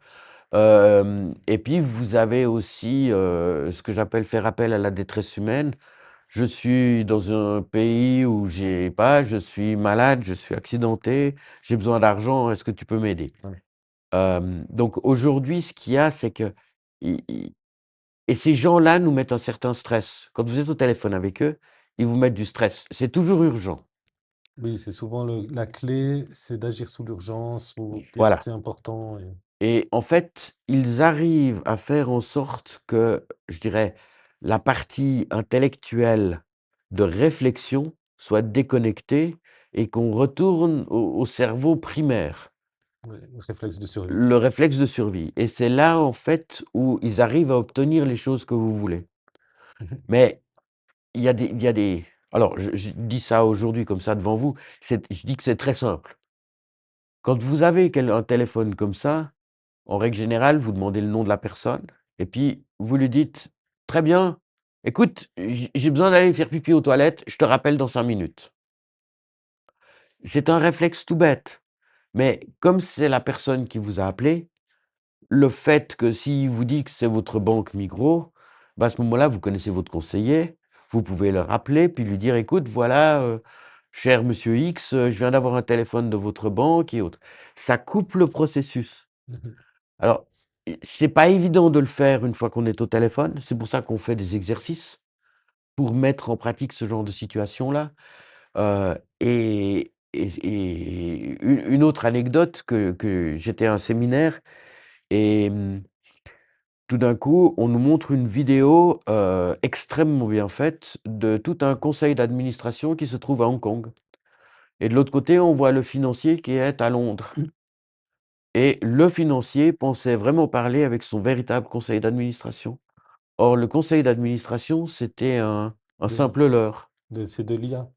Et puis vous avez aussi, ce que j'appelle faire appel à la détresse humaine. Je suis dans un pays où je suis malade, je suis accidenté, j'ai besoin d'argent, est-ce que tu peux m'aider? Ouais. Donc aujourd'hui, ce qu'il y a, c'est que i et ces gens-là nous mettent un certain stress. Quand vous êtes au téléphone avec eux, ils vous mettent du stress. C'est toujours urgent. Oui, c'est souvent la clé, c'est d'agir sous l'urgence ou dire que Voilà. c'est important. Et en fait, ils arrivent à faire en sorte que, je dirais, la partie intellectuelle de réflexion soit déconnectée et qu'on retourne au cerveau primaire, Ouais, réflexe de survie. le réflexe de survie. Et c'est là, en fait, où ils arrivent à obtenir les choses que vous voulez. Mais il y a des alors je dis ça aujourd'hui comme ça devant vous, je dis que c'est très simple. Quand vous avez un téléphone comme ça, en règle générale, vous demandez le nom de la personne et puis vous lui dites: «Très bien, écoute, j'ai besoin d'aller faire pipi aux toilettes, je te rappelle dans 5 minutes». C'est un réflexe tout bête, mais comme c'est la personne qui vous a appelé, le fait que s'il vous dit que c'est votre banque Migros, bah, à ce moment-là, vous connaissez votre conseiller, vous pouvez le rappeler puis lui dire: «Écoute, voilà, cher monsieur X, je viens d'avoir un téléphone de votre banque» et autres. Ça coupe le processus. Alors, c'est pas évident de le faire une fois qu'on est au téléphone. C'est pour ça qu'on fait des exercices pour mettre en pratique ce genre de situation-là. Et une autre anecdote que j'étais à un séminaire et tout d'un coup, on nous montre une vidéo, extrêmement bien faite de tout un conseil d'administration qui se trouve à Hong Kong et de l'autre côté, on voit le financier qui est à Londres et le financier pensait vraiment parler avec son véritable conseil d'administration. Or, le conseil d'administration, c'était un De simple leurre. c'est de l'IA.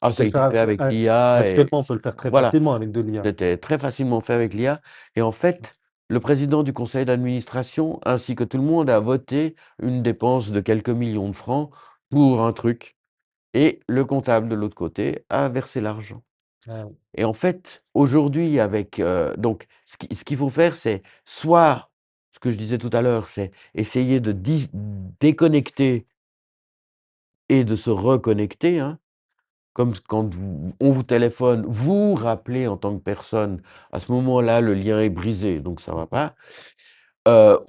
Ah, On peut ça a le été faire fait avec l'IA et actuellement, on peut le faire très voilà, facilement avec de l'IA. c'était très facilement fait avec l'IA et en fait, le président du conseil d'administration, ainsi que tout le monde, a voté une dépense de quelques millions de francs pour un truc et le comptable de l'autre côté a versé l'argent Ah oui. et en fait, aujourd'hui avec, donc ce qu'il faut faire, c'est soit, ce que je disais tout à l'heure, c'est essayer de déconnecter et de se reconnecter, hein. Comme quand on vous téléphone, vous rappelez en tant que personne, à ce moment-là, le lien est brisé, donc ça va Mmh. pas.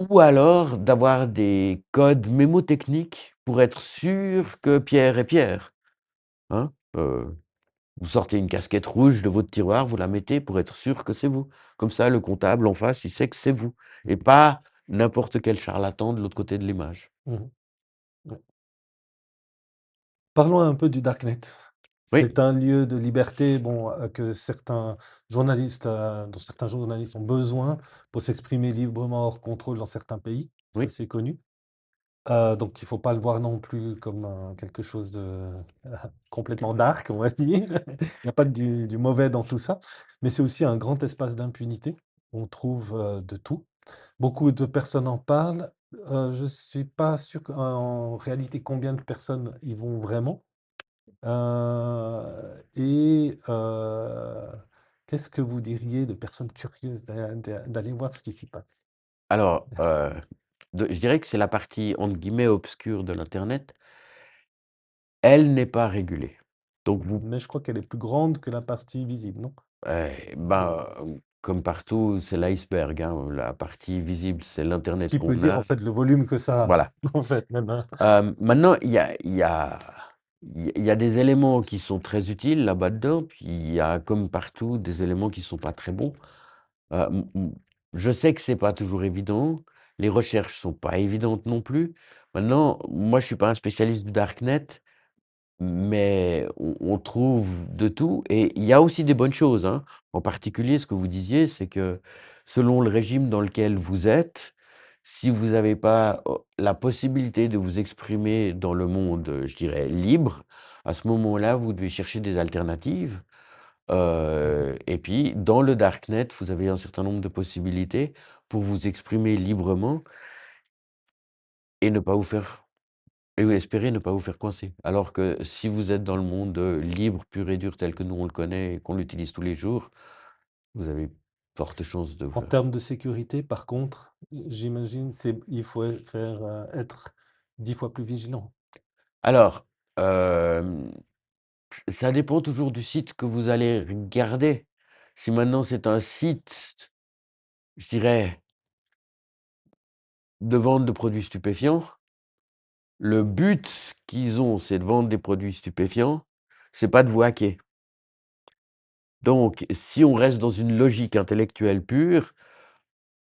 Ou alors d'avoir des codes mémotechniques pour être sûr que Pierre est Pierre, hein. Vous sortez une casquette rouge de votre tiroir, vous la mettez pour être sûr que c'est vous. Comme ça, le comptable en face, il sait que c'est vous et pas n'importe quel charlatan de l'autre côté de l'image. Mmh. Ouais. Parlons un peu du darknet. Oui, C'est un lieu de liberté, bon, que certains journalistes, dont certains journalistes ont besoin pour s'exprimer librement hors contrôle dans certains pays, ça oui, c'est connu. Donc il faut pas le voir non plus comme, quelque chose de complètement dark, on va dire. Il n'y a pas que du mauvais dans tout ça, mais c'est aussi un grand espace d'impunité. On trouve, de tout. Beaucoup de personnes en parlent. Je suis pas sûr qu'en réalité combien de personnes y vont vraiment. Qu'est-ce que vous diriez de personnes curieuses d'aller voir ce qui s'y passe? alors, je dirais que c'est la partie entre guillemets «obscure» de l'internet. Elle n'est pas régulée. Donc vous Mais je crois qu'elle est plus grande que la partie visible, non? Ou comme partout, c'est l'iceberg, hein, la partie visible, c'est l'internet qui peut qu'on dire en a. fait le volume que ça a, Voilà. en fait même, hein? Maintenant, il y a des éléments qui sont très utiles là-bas dedans, puis il y a comme partout des éléments qui sont pas très bons. Je sais que c'est pas toujours évident, les recherches sont pas évidentes non plus. Maintenant, moi je suis pas un spécialiste du darknet. mais on trouve de tout et il y a aussi des bonnes choses, hein. En particulier, ce que vous disiez, c'est que selon le régime dans lequel vous êtes, si vous avez pas, la possibilité de vous exprimer dans le monde, je dirais libre, à ce moment-là, vous devez chercher des alternatives. Mmh. Et puis dans le darknet, vous avez un certain nombre de possibilités pour vous exprimer librement et ne pas vous faire et oui, espérer ne pas vous faire coincer. Alors que si vous êtes dans le monde, libre, pur et dur tel que nous on le connaît et qu'on l'utilise tous les jours, vous avez fortes chances de vous En faire termes de sécurité, par contre, j'imagine, il faut être 10 fois plus vigilant. alors, hem, ça dépend toujours du site que vous allez regarder. Si maintenant c'est un site, je dirais, de vente de produits stupéfiants, le but qu'ils ont, c'est de vendre des produits stupéfiants, c'est pas de vous hacker. Donc si on reste dans une logique intellectuelle pure,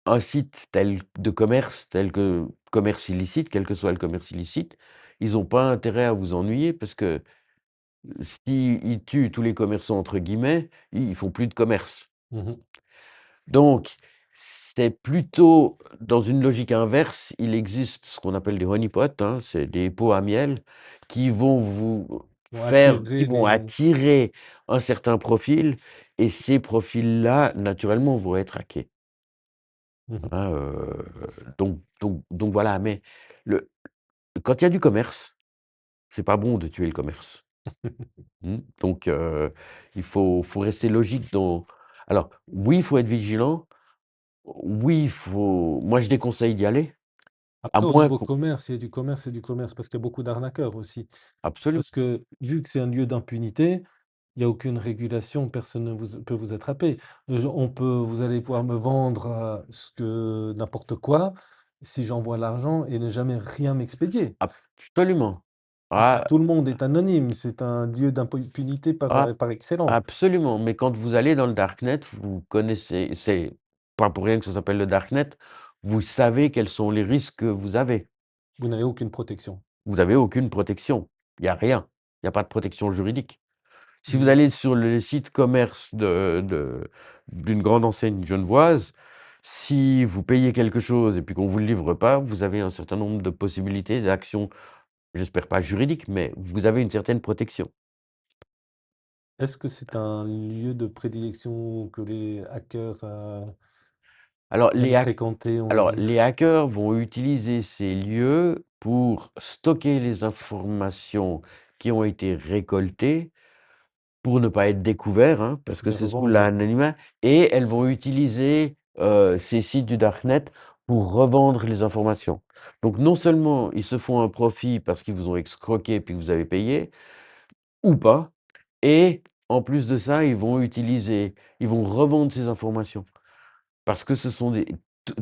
un site tel que commerce illicite, quel que soit le commerce illicite, ils ont pas intérêt à vous ennuyer parce que s'ils tuent tous les «commerçants» entre guillemets, ils font plus de commerce. Mmh mh. Donc c'est plutôt dans une logique inverse, il existe ce qu'on appelle des honeypots, hein, c'est des pots à miel Pour qui attirer vont les attirer un certain profil et ces profils-là, naturellement, vont être hackés. mmh mh. Hein, donc voilà, mais le quand il y a du commerce, c'est pas bon de tuer le commerce. Mmh, donc il faut rester logique dans alors oui, il faut être vigilant, oui, il faut moi je déconseille d'y aller, à Après au moins niveau qu'on commerce, il y a du commerce et du commerce parce qu'il y a beaucoup d'arnaqueurs aussi. absolument, Parce que vu que c'est un lieu d'impunité, il y a aucune régulation, personne ne peut vous attraper. Vous allez pouvoir me vendre, ce que n'importe quoi, si j'envoie l'argent et ne jamais rien m'expédier. absolument. Et puis Ah, tout le monde est anonyme, c'est un lieu d'impunité ah, par excellence. absolument, mais quand vous allez dans le darknet, vous connaissez c'est pas pour rien que ça s'appelle le darknet, vous savez quels sont les risques que vous avez. Vous n'avez aucune protection. Vous avez aucune protection. Il y a rien. Il y a pas de protection juridique. Si vous Mmh. allez sur le site commerce d'une grande enseigne genevoise, si vous payez quelque chose et puis qu'on vous le livre pas, vous avez un certain nombre de possibilités d'actions, j'espère pas juridiques, mais vous avez une certaine protection. Est-ce que c'est un lieu de prédilection que les hackers, Alors aiment fréquenter, on va les dire? hackers vont utiliser ces lieux pour stocker les informations qui ont été récoltées pour ne pas être découverts, hein, parce que Les c'est sous revendre après. l'anonymat et elles vont utiliser, ces sites du darknet pour revendre les informations. Donc non seulement ils se font un profit parce qu'ils vous ont escroqué puis que vous avez payé ou pas et en plus de ça, ils vont revendre ces informations parce que ce sont des tou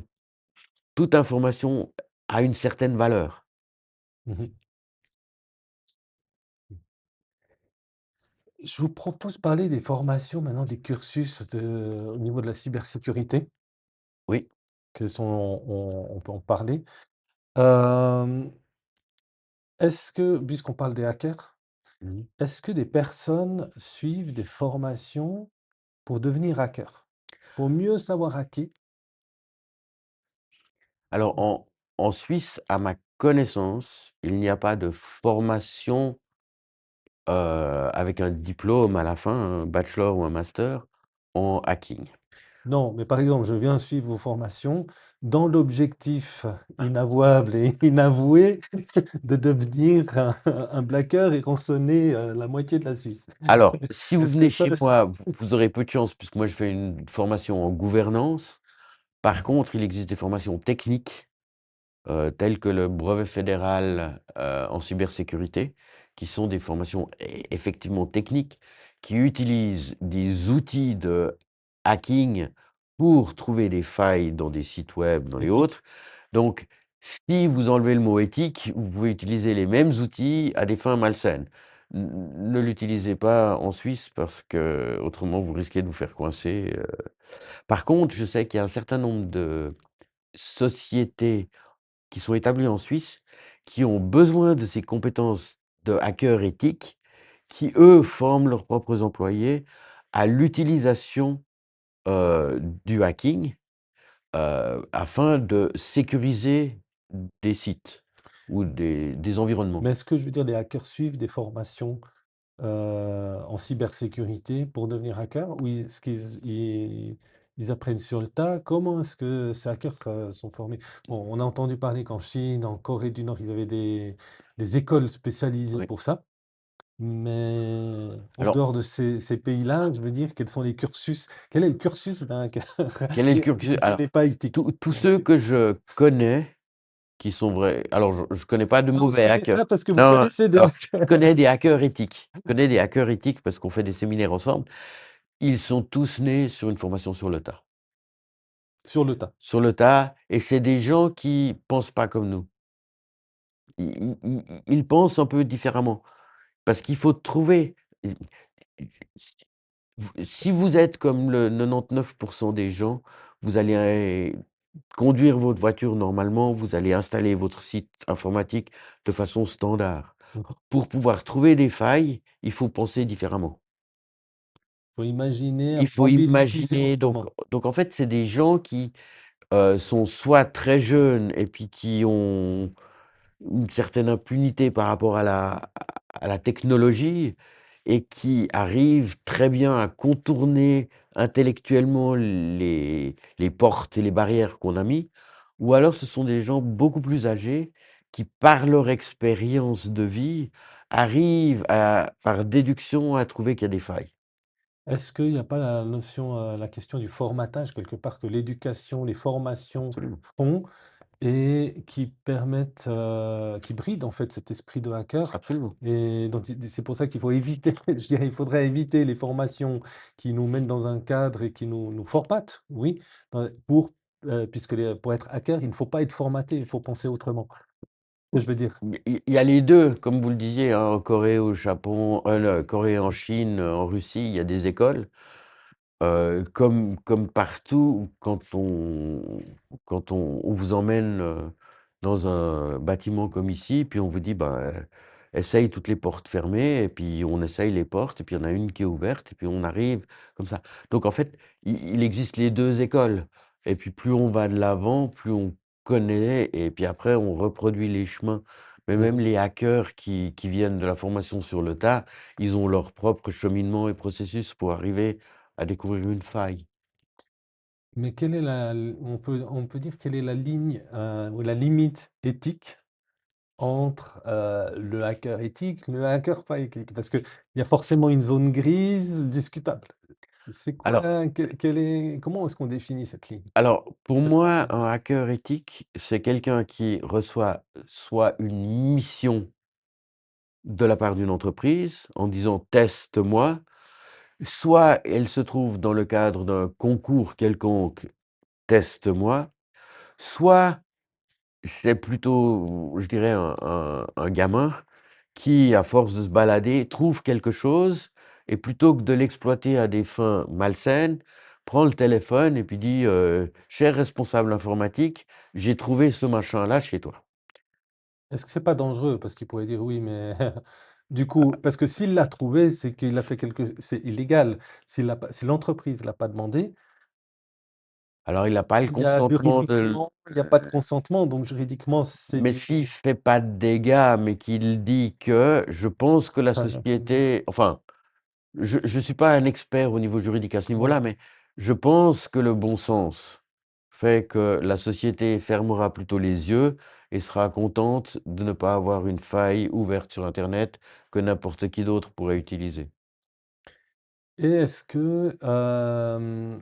toute information a une certaine valeur. Mmh mh. Je vous propose de parler des formations maintenant, des cursus au niveau de la cybersécurité, Oui. on peut en parler. Hem, Est-ce que, puisqu'on parle des hackers, Mmh. est-ce que des personnes suivent des formations pour devenir hacker? Pour mieux savoir hacker? Alors en Suisse, à ma connaissance, il n'y a pas de formation avec un diplôme à la fin, un bachelor ou un master en hacking. Non, mais par exemple, je viens suivre vos formations dans l'objectif inavouable et inavoué de devenir un blacker et rançonner, la moitié de la Suisse. Alors, si vous Est-ce que venez ça chez moi, vous aurez peu de chance puisque moi je fais une formation en gouvernance. Par contre, il existe des formations techniques tels que le brevet fédéral, en cybersécurité, qui sont des formations effectivement techniques, qui utilisent des outils de hacking pour trouver des failles dans des sites web, dans les éthique? autres. Donc, si vous enlevez le mot éthique, vous pouvez utiliser les mêmes outils à des fins malsaines. Ne l'utilisez pas en Suisse parce que autrement vous risquez de vous faire coincer. Par contre, je sais qu'il y a un certain nombre de sociétés qui sont établis en Suisse, qui ont besoin de ces compétences de hacker éthique qui eux forment leurs propres employés à l'utilisation, du hacking, afin de sécuriser des sites ou des environnements. Mais est-ce que je veux dire les hackers suivent des formations, en cybersécurité pour devenir hacker? Ou est-ce qu'ils apprennent sur le tas? Comment est-ce que ces hackers, sont formés? Bon, on a entendu parler qu'en Chine, en Corée du Nord, ils avaient des écoles spécialisées Oui. pour ça. Mais en Alors, dehors de ces pays-là, je veux dire, quels sont les cursus? Quel est le cursus d'un hacker quel est le cursus? qui Alors, n'est pas éthique? tous ceux que je connais qui sont vrais, alors je connais pas de Ah, vous mauvais connaissez hackers. parce que vous Non, connaissez des alors, je hackers connais des hackers éthiques. Je connais des hackers éthiques parce qu'on fait des séminaires ensemble. Ils sont tous nés sur une formation sur le tas. sur le tas. Sur le tas, et c'est des gens qui pensent pas comme nous. Ils pensent un peu différemment parce qu'il faut trouver i si si vous êtes comme le 99 des gens, vous allez, conduire votre voiture normalement, vous allez installer votre site informatique de façon standard. Mmh. Pour pouvoir trouver des failles, il faut penser différemment. Faut imaginer, Il faut probabiliser imaginer, autrement. donc en fait, c'est des gens qui, sont soit très jeunes et puis qui ont une certaine impunité par rapport à la technologie et qui arrivent très bien à contourner intellectuellement les portes et les barrières qu'on a mis, ou alors ce sont des gens beaucoup plus âgés qui, par leur expérience de vie, arrivent à par déduction à trouver qu'il y a des failles. Est-ce qu'il n'y a pas la notion, la question du formatage quelque part que l'éducation, les formations Absolument, font et qui permettent, qui brident en fait cet esprit de hacker absolument. et donc c'est pour ça qu'il faut éviter, je dirais, il faudrait éviter les formations qui nous mettent dans un cadre et qui nous formatent, oui, pour, puisque pour être hacker, il ne faut pas être formaté, il faut penser autrement. Je veux dire. Il y a les 2, comme vous le disiez, hein, en Corée, au Japon, le Corée, en Chine, en Russie, il y a des écoles. Comme partout, quand on vous emmène, dans un bâtiment comme ici, puis on vous dit: «Ben, essaye toutes les portes fermées» et puis on essaye les portes et puis il y en a une qui est ouverte et puis on arrive comme ça. Donc en fait, il existe les 2 écoles et puis plus on va de l'avant, plus on connaît et puis après on reproduit les chemins. Mais même Mmh. les hackers qui viennent de la formation sur le tas, ils ont leur propre cheminement et processus pour arriver à découvrir une faille. Mais quelle est on peut dire quelle est la ligne, ou la limite éthique entre, le hacker éthique, le hacker pas éthique? Parce qu'il y a forcément une zone grise discutable. C'est Alors quoi, quelle est comment est-ce qu'on définit cette ligne? alors, pour Cette moi, frontière? un hacker éthique, c'est quelqu'un qui reçoit soit une mission de la part d'une entreprise en disant: «Teste-moi», soit elle se trouve dans le cadre d'un concours quelconque: «Teste-moi», soit c'est plutôt, je dirais, un gamin qui, à force de se balader, trouve quelque chose et plutôt que de l'exploiter à des fins malsaines, prend le téléphone et puis dit, «Cher responsable informatique, j'ai trouvé ce machin-là chez toi». Est-ce que c'est pas dangereux? Parce qu'il pourrait dire: «Oui, mais» du coup, parce que s'il l'a trouvé, c'est qu'il a fait c'est illégal. Si l'entreprise l'a pas demandé, Alors il n'a pas le il y a consentement de juridiquement, il y a pas de consentement, donc juridiquement, c'est mais du s'il fait pas de dégâts, mais qu'il dit que je pense que la société enfin, je suis pas un expert au niveau juridique à ce niveau-là, ouais. mais je pense que le bon sens fait que la société fermera plutôt les yeux et sera contente de ne pas avoir une faille ouverte sur internet que n'importe qui d'autre pourrait utiliser. Et est-ce que,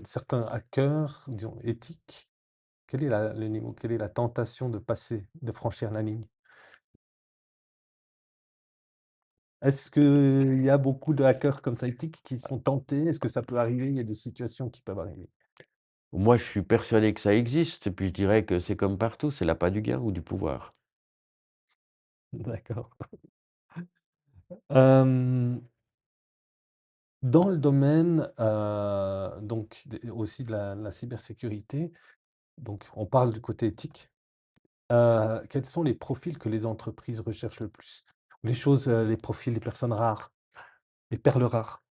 certains hackers, disons éthiques, quel est le niveau? Quelle est la tentation de franchir la ligne? Est-ce qu'il y a beaucoup de hackers comme ça éthiques qui sont tentés? Est-ce que ça peut arriver? Il y a des situations qui peuvent arriver. Moi, je suis persuadé que ça existe et puis je dirais que c'est comme partout, c'est l'appât du gain ou du pouvoir. D'accord. Hem, dans le domaine, donc aussi de la cybersécurité, donc on parle du côté éthique. Quels sont les profils que les entreprises recherchent le plus? Les profils des personnes rares. des perles rares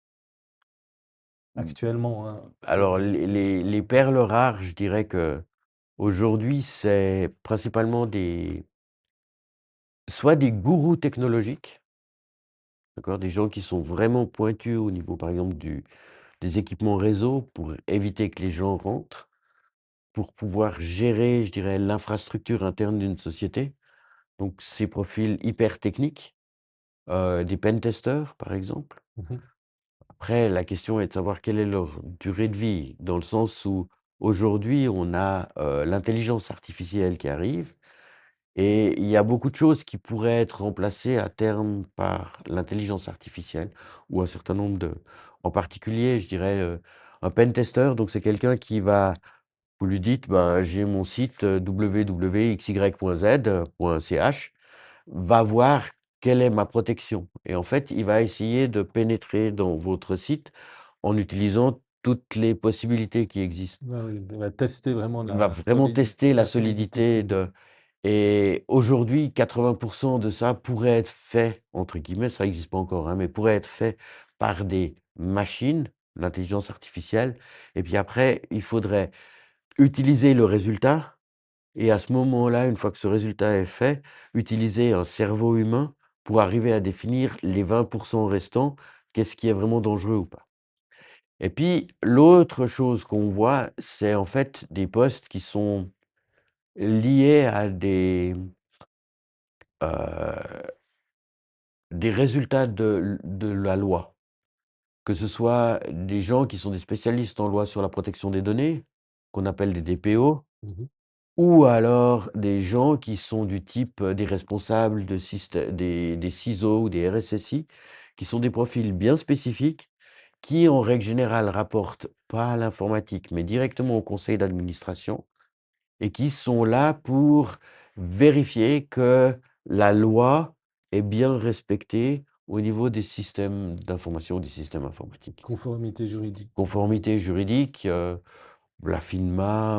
Mmh, actuellement, hein, alors les perles rares, je dirais qu'aujourd'hui, c'est principalement soit des gourous technologiques, d'accord? Des gens qui sont vraiment pointus au niveau, par exemple, des équipements réseau pour éviter que les gens rentrent, pour pouvoir gérer, je dirais, l'infrastructure interne d'une société. Donc ces profils hyper techniques, des pentesters, par exemple. mmh Après, la question est de savoir quelle est leur durée de vie, dans le sens où aujourd'hui, on a, l'intelligence artificielle qui arrive et il y a beaucoup de choses qui pourraient être remplacées à terme par l'intelligence artificielle ou un certain nombre en particulier, je dirais, un pentester, donc c'est quelqu'un qui va vous lui dites: «Ben, j'ai mon site, www.xy.z.ch, va voir quelle est ma protection» et en fait, il va essayer de pénétrer dans votre site en utilisant toutes les possibilités qui existent. Ouais, oui, on va tester vraiment Il va la vraiment tester la solidité. solidité de et aujourd'hui 80 de ça pourrait être fait, entre guillemets, ça existe pas encore, hein, mais pourrait être fait par des machines, l'intelligence artificielle et puis après, il faudrait utiliser le résultat et à ce moment-là, une fois que ce résultat est fait, utiliser un cerveau humain pour arriver à définir les 20 restants, qu'est-ce qui est vraiment dangereux ou pas. Et puis l'autre chose qu'on voit, c'est en fait des postes qui sont liés à heu, des résultats de la loi. Que ce soit des gens qui sont des spécialistes en loi sur la protection des données, qu'on appelle des DPO. Mmh Ou alors des gens qui sont du type, des responsables de des CISO ou des RSSI, qui sont des profils bien spécifiques, qui en règle générale rapportent pas à l'informatique, mais directement au conseil d'administration et qui sont là pour vérifier que la loi est bien respectée au niveau des systèmes d'information, des systèmes informatiques. Conformité juridique. Conformité juridique, la FINMA,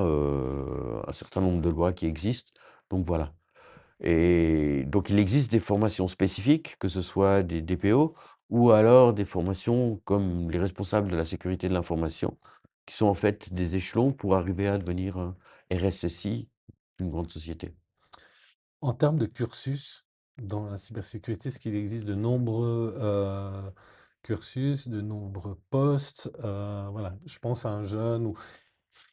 un certain nombre de lois qui existent, donc voilà et donc il existe des formations spécifiques, que ce soit des DPO ou alors des formations comme les responsables de la sécurité de l'information, qui sont en fait des échelons pour arriver à devenir un RSSI d'une grande société. En termes de cursus dans la cybersécurité, est-ce qu'il existe de nombreux, cursus, de nombreux postes? Voilà, je pense à un jeune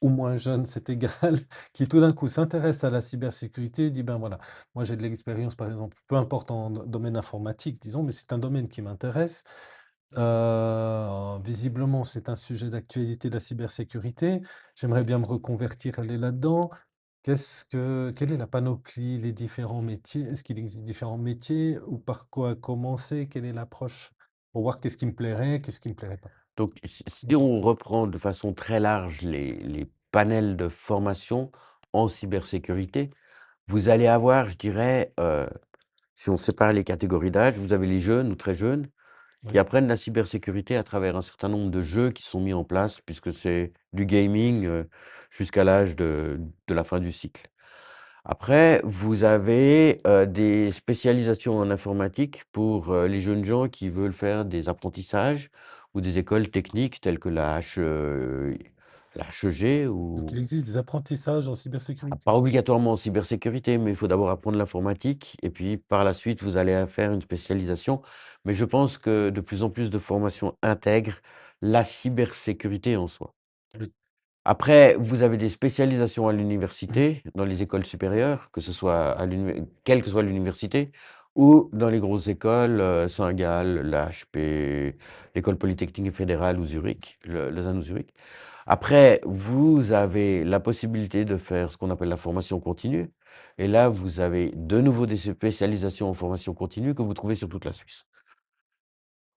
ou moins jeune, c'est égal, qui tout d'un coup s'intéresse à la cybersécurité et dit: «Ben, voilà, moi j'ai de l'expérience, par exemple, peu importe en domaine informatique, disons, mais c'est un domaine qui m'intéresse. Visiblement, c'est un sujet d'actualité, la cybersécurité. J'aimerais bien me reconvertir, aller là-dedans». Quelle est la panoplie, les différents métiers? Est-ce qu'il existe différents métiers ou par quoi commencer? Quelle est l'approche? Pour voir qu'est-ce qui me plairait, qu'est-ce qui me plairait pas? Donc si on reprend de façon très large les panels de formation en cybersécurité, vous allez avoir, je dirais, si on sépare les catégories d'âge, vous avez les jeunes ou très jeunes qui Oui, apprennent la cybersécurité à travers un certain nombre de jeux qui sont mis en place, puisque c'est du gaming, jusqu'à l'âge de la fin du cycle. Après, vous avez, des spécialisations en informatique pour, les jeunes gens qui veulent faire des apprentissages ou des écoles techniques telles que la HEG donc il ou existe des apprentissages en pas cybersécurité? obligatoirement en cybersécurité, mais il faut d'abord apprendre l'informatique et puis par la suite, vous allez faire une spécialisation. Mais je pense que de plus en plus de formations intègrent la cybersécurité en soi. Oui. Après, vous avez des spécialisations à l'université, dans les écoles supérieures, que ce soit quelle que soit l'université, ou dans les grosses écoles, Saint-Gall, l'EHP, l'École polytechnique fédérale ou Zurich, Lausanne ou Zurich. Après, vous avez la possibilité de faire ce qu'on appelle la formation continue et là, vous avez de nouveau des spécialisations en formation continue que vous trouvez sur toute la Suisse.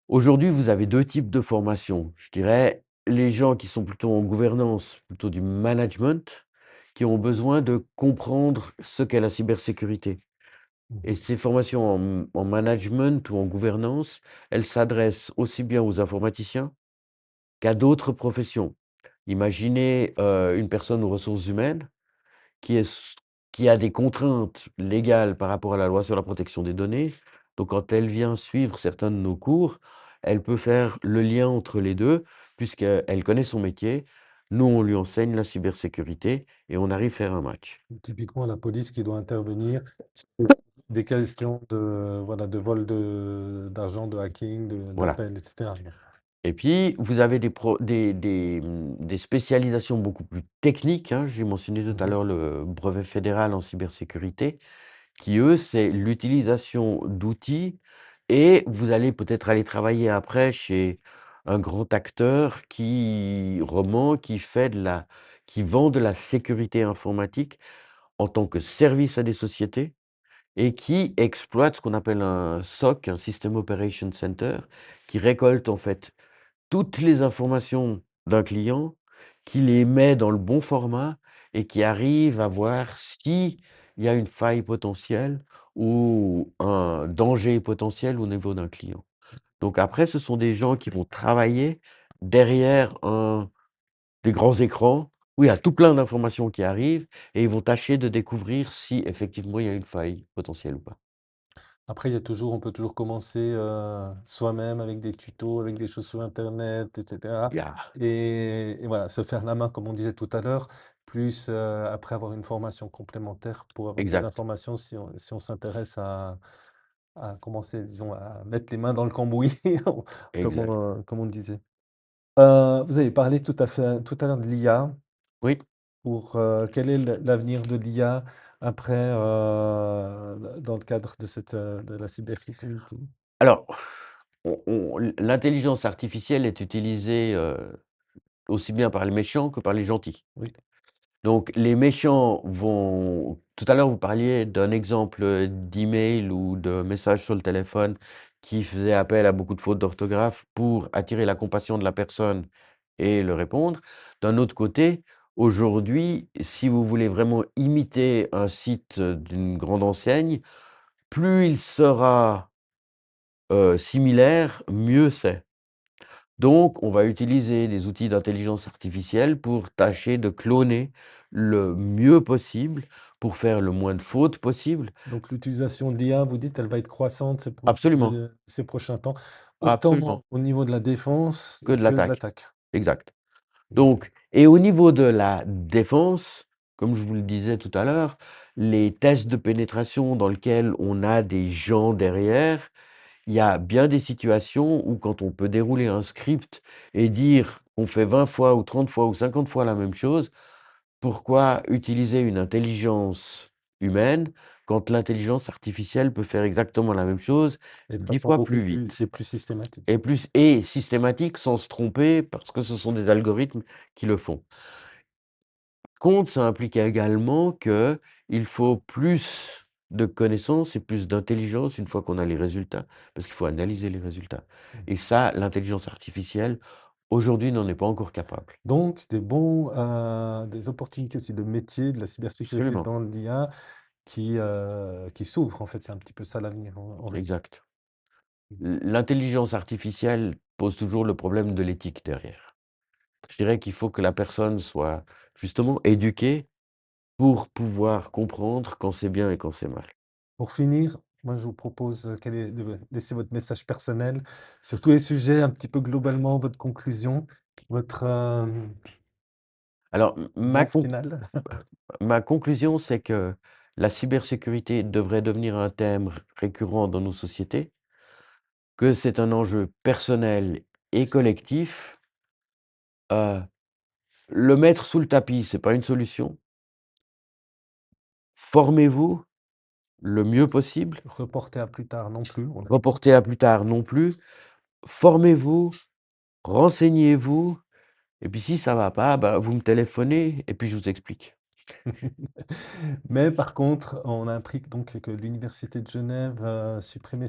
Aujourd'hui, vous avez 2 types de formations. Je dirais, les gens qui sont plutôt en gouvernance, plutôt du management, qui ont besoin de comprendre ce qu'est la cybersécurité et Mmh ces formations en management ou en gouvernance, elles s'adressent aussi bien aux informaticiens qu'à d'autres professions. Imaginez, une personne aux ressources humaines qui est s qui a des contraintes légales par rapport à la loi sur la protection des données. Donc quand elle vient suivre certains de nos cours, elle peut faire le lien entre les 2 puisqu'elle connaît son métier. Nous, on lui enseigne la cybersécurité et on arrive à faire un match. Typiquement, la police qui doit intervenir sur des questions de, voilà, de vol d'argent, de hacking, Voilà. d'appel, etc. Et puis, vous avez des spécialisations beaucoup plus techniques, hein. J'ai mentionné tout à Mhm. l'heure le brevet fédéral en cybersécurité qui, eux, c'est l'utilisation d'outils et vous allez peut-être aller travailler après chez un grand acteur qui vend de la sécurité informatique en tant que service à des sociétés et qui exploite ce qu'on appelle un SOC, un System Operations Center, qui récolte en fait toutes les informations d'un client, qui les met dans le bon format et qui arrive à voir s'il y a une faille potentielle ou un danger potentiel au niveau d'un client. Donc après, ce sont des gens qui vont travailler derrière des grands écrans où il y a tout plein d'informations qui arrivent et ils vont tâcher de découvrir si effectivement il y a une faille potentielle ou pas. Après, on peut toujours commencer soi-même avec des tutos, avec des choses sur Internet, etc. Il y a Et voilà, se faire la main, comme on disait tout à l'heure, plus après avoir une formation complémentaire pour avoir des exact, informations si on s'intéresse à commencer, disons, à mettre les mains dans le cambouis, exact. comme on disait. Vous avez parlé tout à l'heure de l'IA. Oui. Pour quel est l'avenir de l'IA après, dans le cadre de de la cybersécurité? Alors, l'intelligence artificielle est utilisée, aussi bien par les méchants que par les gentils. Oui. Donc les méchants vont tout à l'heure, vous parliez d'un exemple, d'email ou de message sur le téléphone qui faisait appel à beaucoup de fautes d'orthographe pour attirer la compassion de la personne et le répondre. D'un autre côté, aujourd'hui, si vous voulez vraiment imiter un site, d'une grande enseigne, plus il sera, similaire, mieux c'est. Donc, on va utiliser des outils d'intelligence artificielle pour tâcher de cloner le mieux possible, pour faire le moins de fautes possible. Donc l'utilisation de l'IA, vous dites, elle va être croissante Absolument, ces prochains temps, autant absolument, au niveau de la défense que de que de l'attaque. l'attaque. Exact. Mmh. Donc et au niveau de la défense, comme je vous le disais tout à l'heure, les tests de pénétration dans lesquels on a des gens derrière, il y a bien des situations où quand on peut dérouler un script et dire qu'on fait 20 fois ou 30 fois ou 50 fois la même chose, pourquoi utiliser une intelligence humaine quand l'intelligence artificielle peut faire exactement la même chose Et de 10 façon fois beaucoup plus plus vite et plus systématique. et systématique sans se tromper parce que ce sont des algorithmes qui le font. Contre, ça implique également qu'il faut plus de connaissances et plus d'intelligence une fois qu'on a les résultats, parce qu'il faut analyser les résultats Mmh. et ça, l'intelligence artificielle, aujourd'hui, n'en est pas encore capable. Donc des opportunités aussi de métier, de la cybersécurité Absolument, dans l'IA qui s'ouvrent, en fait, c'est un petit peu ça l'avenir en résumé. exact. Mmh. L'intelligence artificielle pose toujours le problème de l'éthique derrière. Je dirais qu'il faut que la personne soit justement éduquée pour pouvoir comprendre quand c'est bien et quand c'est mal. Pour finir, moi, je vous propose, de laisser votre message personnel sur tous les sujets, un petit peu globalement, votre conclusion, votre, Alors, mot final. ma conclusion, c'est que la cybersécurité devrait devenir un thème récurrent dans nos sociétés, que c'est un enjeu personnel et collectif. Heu, le mettre sous le tapis, c'est pas une solution. Formez-vous le mieux possible, Reporter à plus tard non plus, on l'a dit. reportez à plus tard non plus. Formez-vous, renseignez-vous et puis si ça va pas, bah, vous me téléphonez et puis je vous explique. Mais par contre, on a appris donc que l'université de Genève a supprimé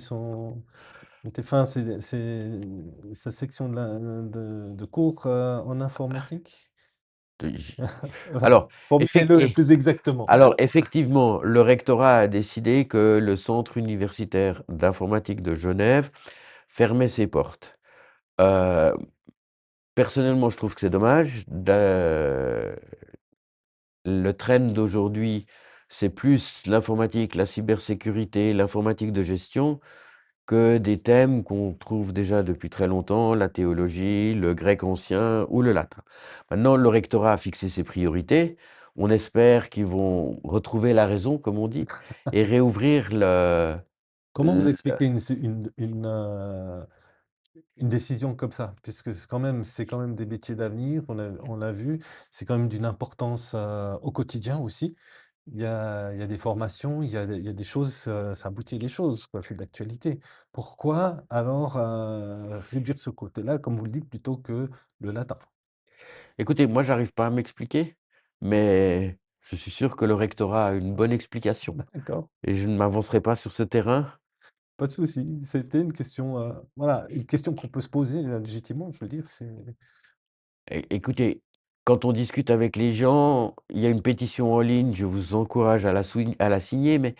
mettait fin à sa section de cours, en informatique? De j Voilà, alors formulez-le plus exactement. Alors effectivement, le rectorat a décidé que le Centre universitaire d'informatique de Genève fermait ses portes. Heu, personnellement, je trouve que c'est dommage. Le trend d'aujourd'hui, c'est plus l'informatique, la cybersécurité, l'informatique de gestion. que des thèmes qu'on trouve déjà depuis très longtemps, la théologie, le grec ancien ou le latin. Maintenant, le rectorat a fixé ses priorités. On espère qu'ils vont retrouver la raison, comme on dit, et réouvrir Comment vous le expliquez une décision comme ça? Puisque c'est quand même des métiers d'avenir, on l'a vu, c'est quand même d'une importance, au quotidien aussi. Il y a des formations, il y a des choses, ça aboutit à des choses, quoi, c'est d'actualité. Pourquoi alors, réduire ce côté-là, comme vous le dites, plutôt que le latin? Écoutez, moi, j'arrive pas à m'expliquer, mais je suis sûr que le rectorat a une bonne explication D'accord, et je ne m'avancerai pas sur ce terrain. pas de souci. C'était une question, voilà, une question qu'on peut se poser, légitimement, je veux dire, c'est Écoutez, quand on discute avec les gens, il y a une pétition en ligne, je vous encourage à la signer, mais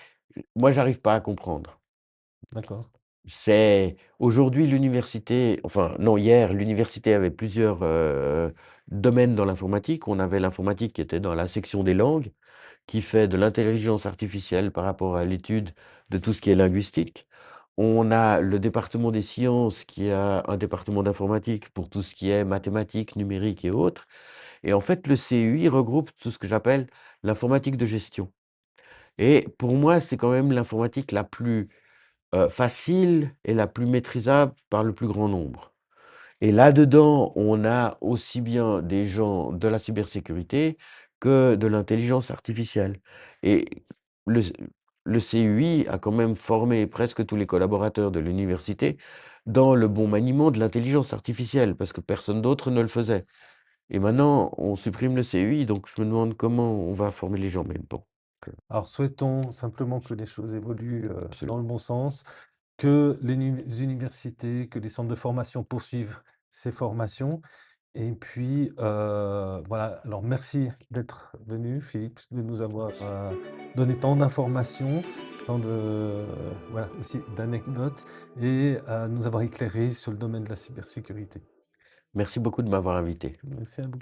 moi, j'arrive pas à comprendre. d'accord. C'est aujourd'hui l'université enfin non, hier, l'université avait plusieurs, domaines dans l'informatique. On avait l'informatique qui était dans la section des langues, qui fait de l'intelligence artificielle par rapport à l'étude de tout ce qui est linguistique. On a le département des sciences qui a un département d'informatique pour tout ce qui est mathématiques, numérique et autres. Et en fait, le CEI regroupe tout ce que j'appelle l'informatique de gestion. Et pour moi, c'est quand même l'informatique la plus, facile et la plus maîtrisable par le plus grand nombre. Et là-dedans, on a aussi bien des gens de la cybersécurité que de l'intelligence artificielle. Et le le CUI a quand même formé presque tous les collaborateurs de l'université dans le bon maniement de l'intelligence artificielle, parce que personne d'autre ne le faisait. Et maintenant, on supprime le CUI, donc je me demande comment on va former les gens, mais bon, heu, Alors souhaitons simplement que les choses évoluent, dans le absolument. bon sens, que les universités, que les centres de formation poursuivent ces formations et puis, voilà, alors merci d'être venu Philippe, de nous avoir, donné tant d'informations, tant de voilà, aussi d'anecdotes et nous avoir éclairés sur le domaine de la cybersécurité. Merci beaucoup de m'avoir invité. Merci à vous.